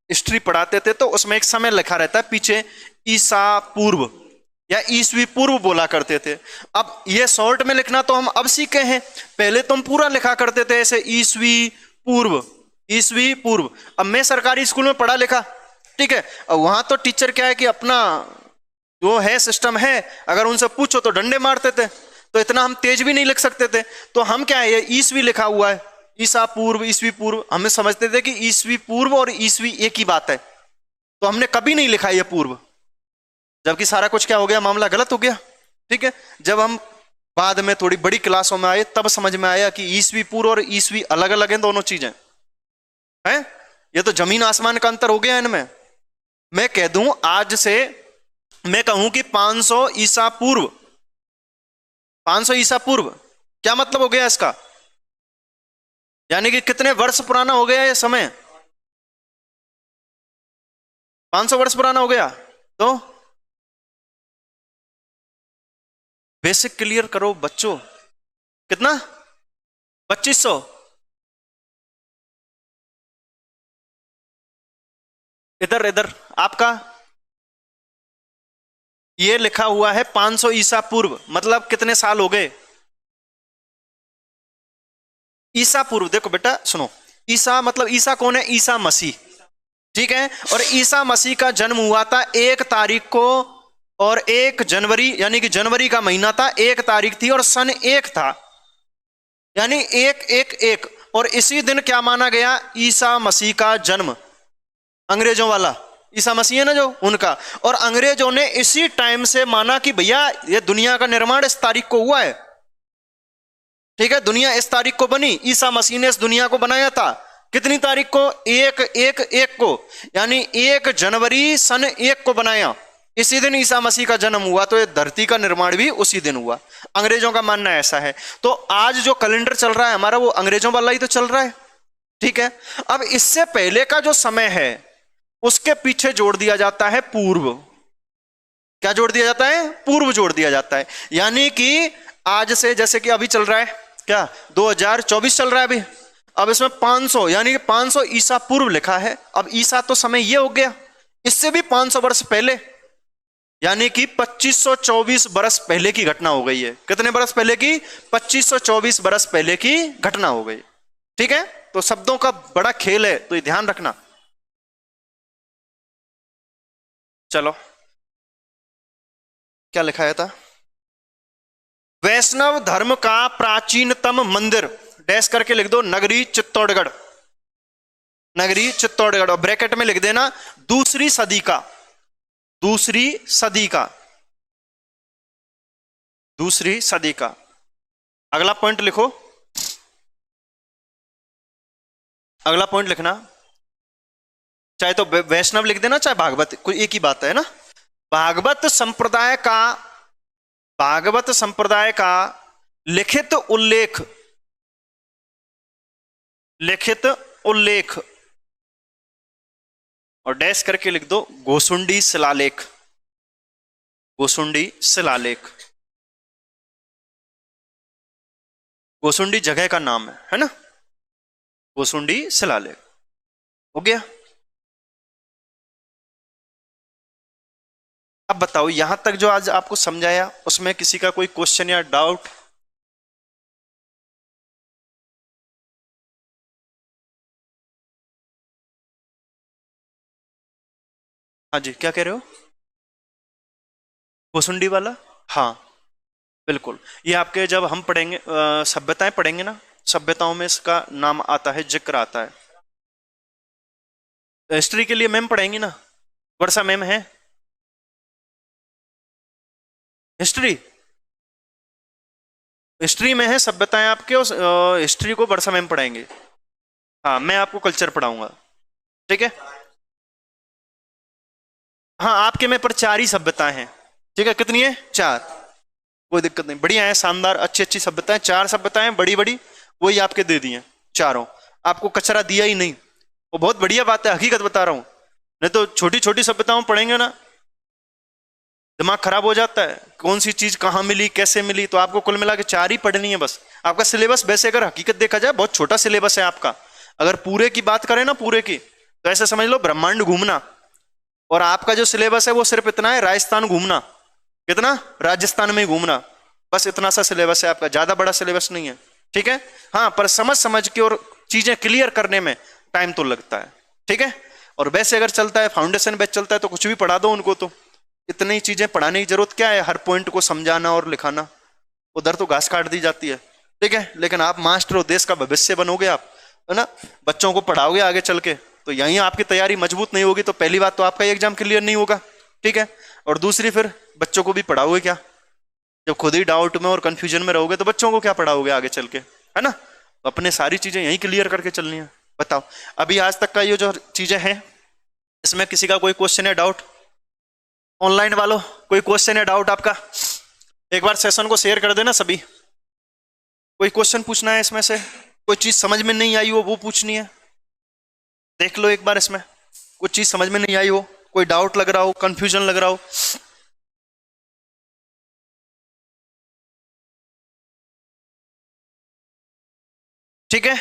हिस्ट्री पढ़ाते थे, तो उसमें एक समय लिखा रहता है पीछे ईसा पूर्व या ईसवी पूर्व बोला करते थे। अब ये शॉर्ट में लिखना तो हम अब सीखे हैं, पहले तो हम पूरा लिखा करते थे ऐसे ईसवी पूर्व, ईसवी पूर्व। अब मैं सरकारी स्कूल में पढ़ा लिखा, ठीक है, अब वहां तो टीचर क्या है कि अपना जो है सिस्टम है, अगर उनसे पूछो तो डंडे मारते थे, तो इतना हम तेज भी नहीं लिख सकते थे। तो हम क्या है, ये ईसवी लिखा हुआ है, ईसा पूर्व, ईसवी पूर्व, हमें समझते थे कि ईसवी पूर्व और ईसवी एक ही बात है, तो हमने कभी नहीं लिखा ये पूर्व, जबकि सारा कुछ क्या हो गया, मामला गलत हो गया, ठीक है। जब हम बाद में थोड़ी बड़ी क्लासों में आए तब समझ में आया कि ईसवी पूर्व और ईसवी अलग अलग हैं, दोनों चीजें हैं। ये तो जमीन आसमान का अंतर हो गया इनमें। मैं कह दूं आज से, मैं कहूं कि 500 ईसा पूर्व, 500 ईसा पूर्व, क्या मतलब हो गया इसका? यानी कि कितने वर्ष पुराना हो गया ये समय? 500 वर्ष पुराना हो गया। तो बेसिक क्लियर करो बच्चों, कितना? 2500। इधर इधर आपका ये लिखा हुआ है 500 ईसा पूर्व, मतलब कितने साल हो गए? ईसा पूर्व, देखो बेटा सुनो, ईसा मतलब ईसा कौन है? ईसा मसीह, ठीक है। और ईसा मसीह का जन्म हुआ था 1 तारीख को, और 1 जनवरी, यानी कि जनवरी का महीना था, 1 तारीख थी, और सन 1 था, यानी 1 और इसी दिन क्या माना गया? ईसा मसीह का जन्म, अंग्रेजों वाला ईसा मसीह है ना जो, उनका। और अंग्रेजों ने इसी टाइम से माना कि भैया ये दुनिया का निर्माण इस तारीख को हुआ है, ठीक है, दुनिया इस तारीख को बनी, ईसा मसीह ने इस दुनिया को बनाया था। कितनी तारीख को? 1/1/1 को, यानी 1 जनवरी सन 1 को बनाया। इसी दिन ईसा मसीह का जन्म हुआ, तो ये धरती का निर्माण भी उसी दिन हुआ। अंग्रेजों का मानना ऐसा है। तो आज जो कैलेंडर चल रहा है हमारा, वो अंग्रेजों वाला ही तो चल रहा है, ठीक है। अब इससे पहले का जो समय है उसके पीछे जोड़ दिया जाता है पूर्व। क्या जोड़ दिया जाता है? पूर्व जोड़ दिया जाता है। यानी कि आज से, जैसे कि अभी चल रहा है क्या, 2024 चल रहा है अभी, अब इसमें 500 यानी कि 500 ईसा पूर्व लिखा है। अब ईसा तो समय ये हो गया, इससे भी 500 वर्ष पहले, यानी कि 2524 बरस पहले की घटना हो गई है। कितने बरस पहले की? 2524 बरस पहले की घटना हो गई, ठीक है। तो शब्दों का बड़ा खेल है, तो ये ध्यान रखना। चलो क्या लिखा था? वैष्णव धर्म का प्राचीनतम मंदिर, डैश करके लिख दो, नगरी चित्तौड़गढ़। नगरी चित्तौड़गढ़, और ब्रैकेट में लिख देना दूसरी सदी का। दूसरी सदी का, दूसरी सदी का। अगला पॉइंट लिखो, अगला पॉइंट लिखना, चाहे तो वैष्णव लिख देना चाहे भागवत, कोई एक ही बात है ना। भागवत संप्रदाय का, भागवत संप्रदाय का लिखित उल्लेख, लिखित उल्लेख, और डैश करके लिख दो गोसुंडी शिलालेख। गोसुंडी शिलालेख, गोसुंडी जगह का नाम है ना, गोसुंडी शिलालेख। हो गया। अब बताओ यहां तक जो आज आपको समझाया उसमें किसी का कोई क्वेश्चन या डाउट? हाँ जी, क्या कह रहे हो? गोसुंडी वाला, हाँ बिल्कुल। ये आपके जब हम पढ़ेंगे सभ्यताएं पढ़ेंगे ना, सभ्यताओं में इसका नाम आता है, जिक्र आता है। हिस्ट्री के लिए मैम पढ़ेंगी ना, वर्षा मैम है हिस्ट्री, हिस्ट्री में है सभ्यताएं आपके, और हिस्ट्री को वर्षा मैम पढ़ाएंगे। हाँ, मैं आपको कल्चर पढ़ाऊंगा, ठीक है। हाँ, आपके में पर 4 ही सभ्यताएं हैं, ठीक है। कितनी है? 4। कोई दिक्कत नहीं, बढ़िया है, शानदार, अच्छी अच्छी सभ्यताएं, 4 सभ्यताएं बड़ी बड़ी, वही आपके दे दी हैं चारों। आपको कचरा दिया ही नहीं, वो बहुत बढ़िया बात है, हकीकत बता रहा हूं। नहीं तो छोटी छोटी सभ्यताओं पढ़ेंगे ना, दिमाग खराब हो जाता है, कौन सी चीज कहां मिली, कैसे मिली। तो आपको कुल मिला के 4 ही पढ़नी है बस। आपका सिलेबस वैसे अगर हकीकत देखा जाए बहुत छोटा सिलेबस है आपका। अगर पूरे की बात करें ना, पूरे की, तो ऐसे समझ लो ब्रह्मांड घूमना, और आपका जो सिलेबस है वो सिर्फ इतना है, राजस्थान घूमना। कितना? राजस्थान में घूमना, बस इतना सा सिलेबस है आपका, ज्यादा बड़ा सिलेबस नहीं है, ठीक है। हाँ, पर समझ समझ के और चीजें क्लियर करने में टाइम तो लगता है, ठीक है। और वैसे अगर चलता है, फाउंडेशन बैच चलता है, तो कुछ भी पढ़ा दो उनको, तो इतनी चीजें पढ़ाने की जरूरत क्या है, हर पॉइंट को समझाना और लिखाना, उधर तो घास काट दी जाती है, ठीक है। लेकिन आप मास्टर हो, देश का भविष्य बनोगे आप, है ना, बच्चों को पढ़ाओगे आगे चल के, तो यहीं आपकी तैयारी मजबूत नहीं होगी तो पहली बात तो आपका एग्जाम क्लियर नहीं होगा, ठीक है। और दूसरी, फिर बच्चों को भी पढ़ाओगे क्या, जब खुद ही डाउट में और कंफ्यूजन में रहोगे तो बच्चों को क्या पढ़ाओगे आगे चल के, है ना। तो अपने सारी चीजें यहीं क्लियर करके चलनी है। बताओ अभी आज तक का ये जो चीजें हैं, इसमें किसी का कोई क्वेश्चन या डाउट? ऑनलाइन वालों कोई क्वेश्चन या डाउट आपका? एक बार सेशन को शेयर कर देना सभी। कोई क्वेश्चन पूछना है इसमें से, कोई चीज समझ में नहीं आई हो वो पूछनी है, देख लो एक बार, इसमें कुछ चीज समझ में नहीं आई हो, कोई डाउट लग रहा हो, कंफ्यूजन लग रहा हो। ठीक है,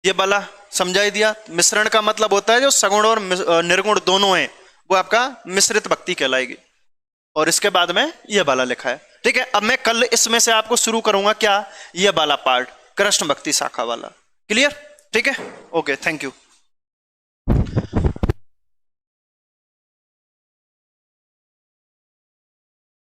ये वाला समझाई दिया। मिश्रण का मतलब होता है जो सगुण और निर्गुण दोनों हैं, वो आपका मिश्रित भक्ति कहलाएगी। और इसके बाद में ये वाला लिखा है, ठीक है। अब मैं कल इसमें से आपको शुरू करूंगा क्या, ये वाला पार्ट, कृष्ण भक्ति शाखा वाला। क्लियर? ठीक है, ओके, थैंक यू।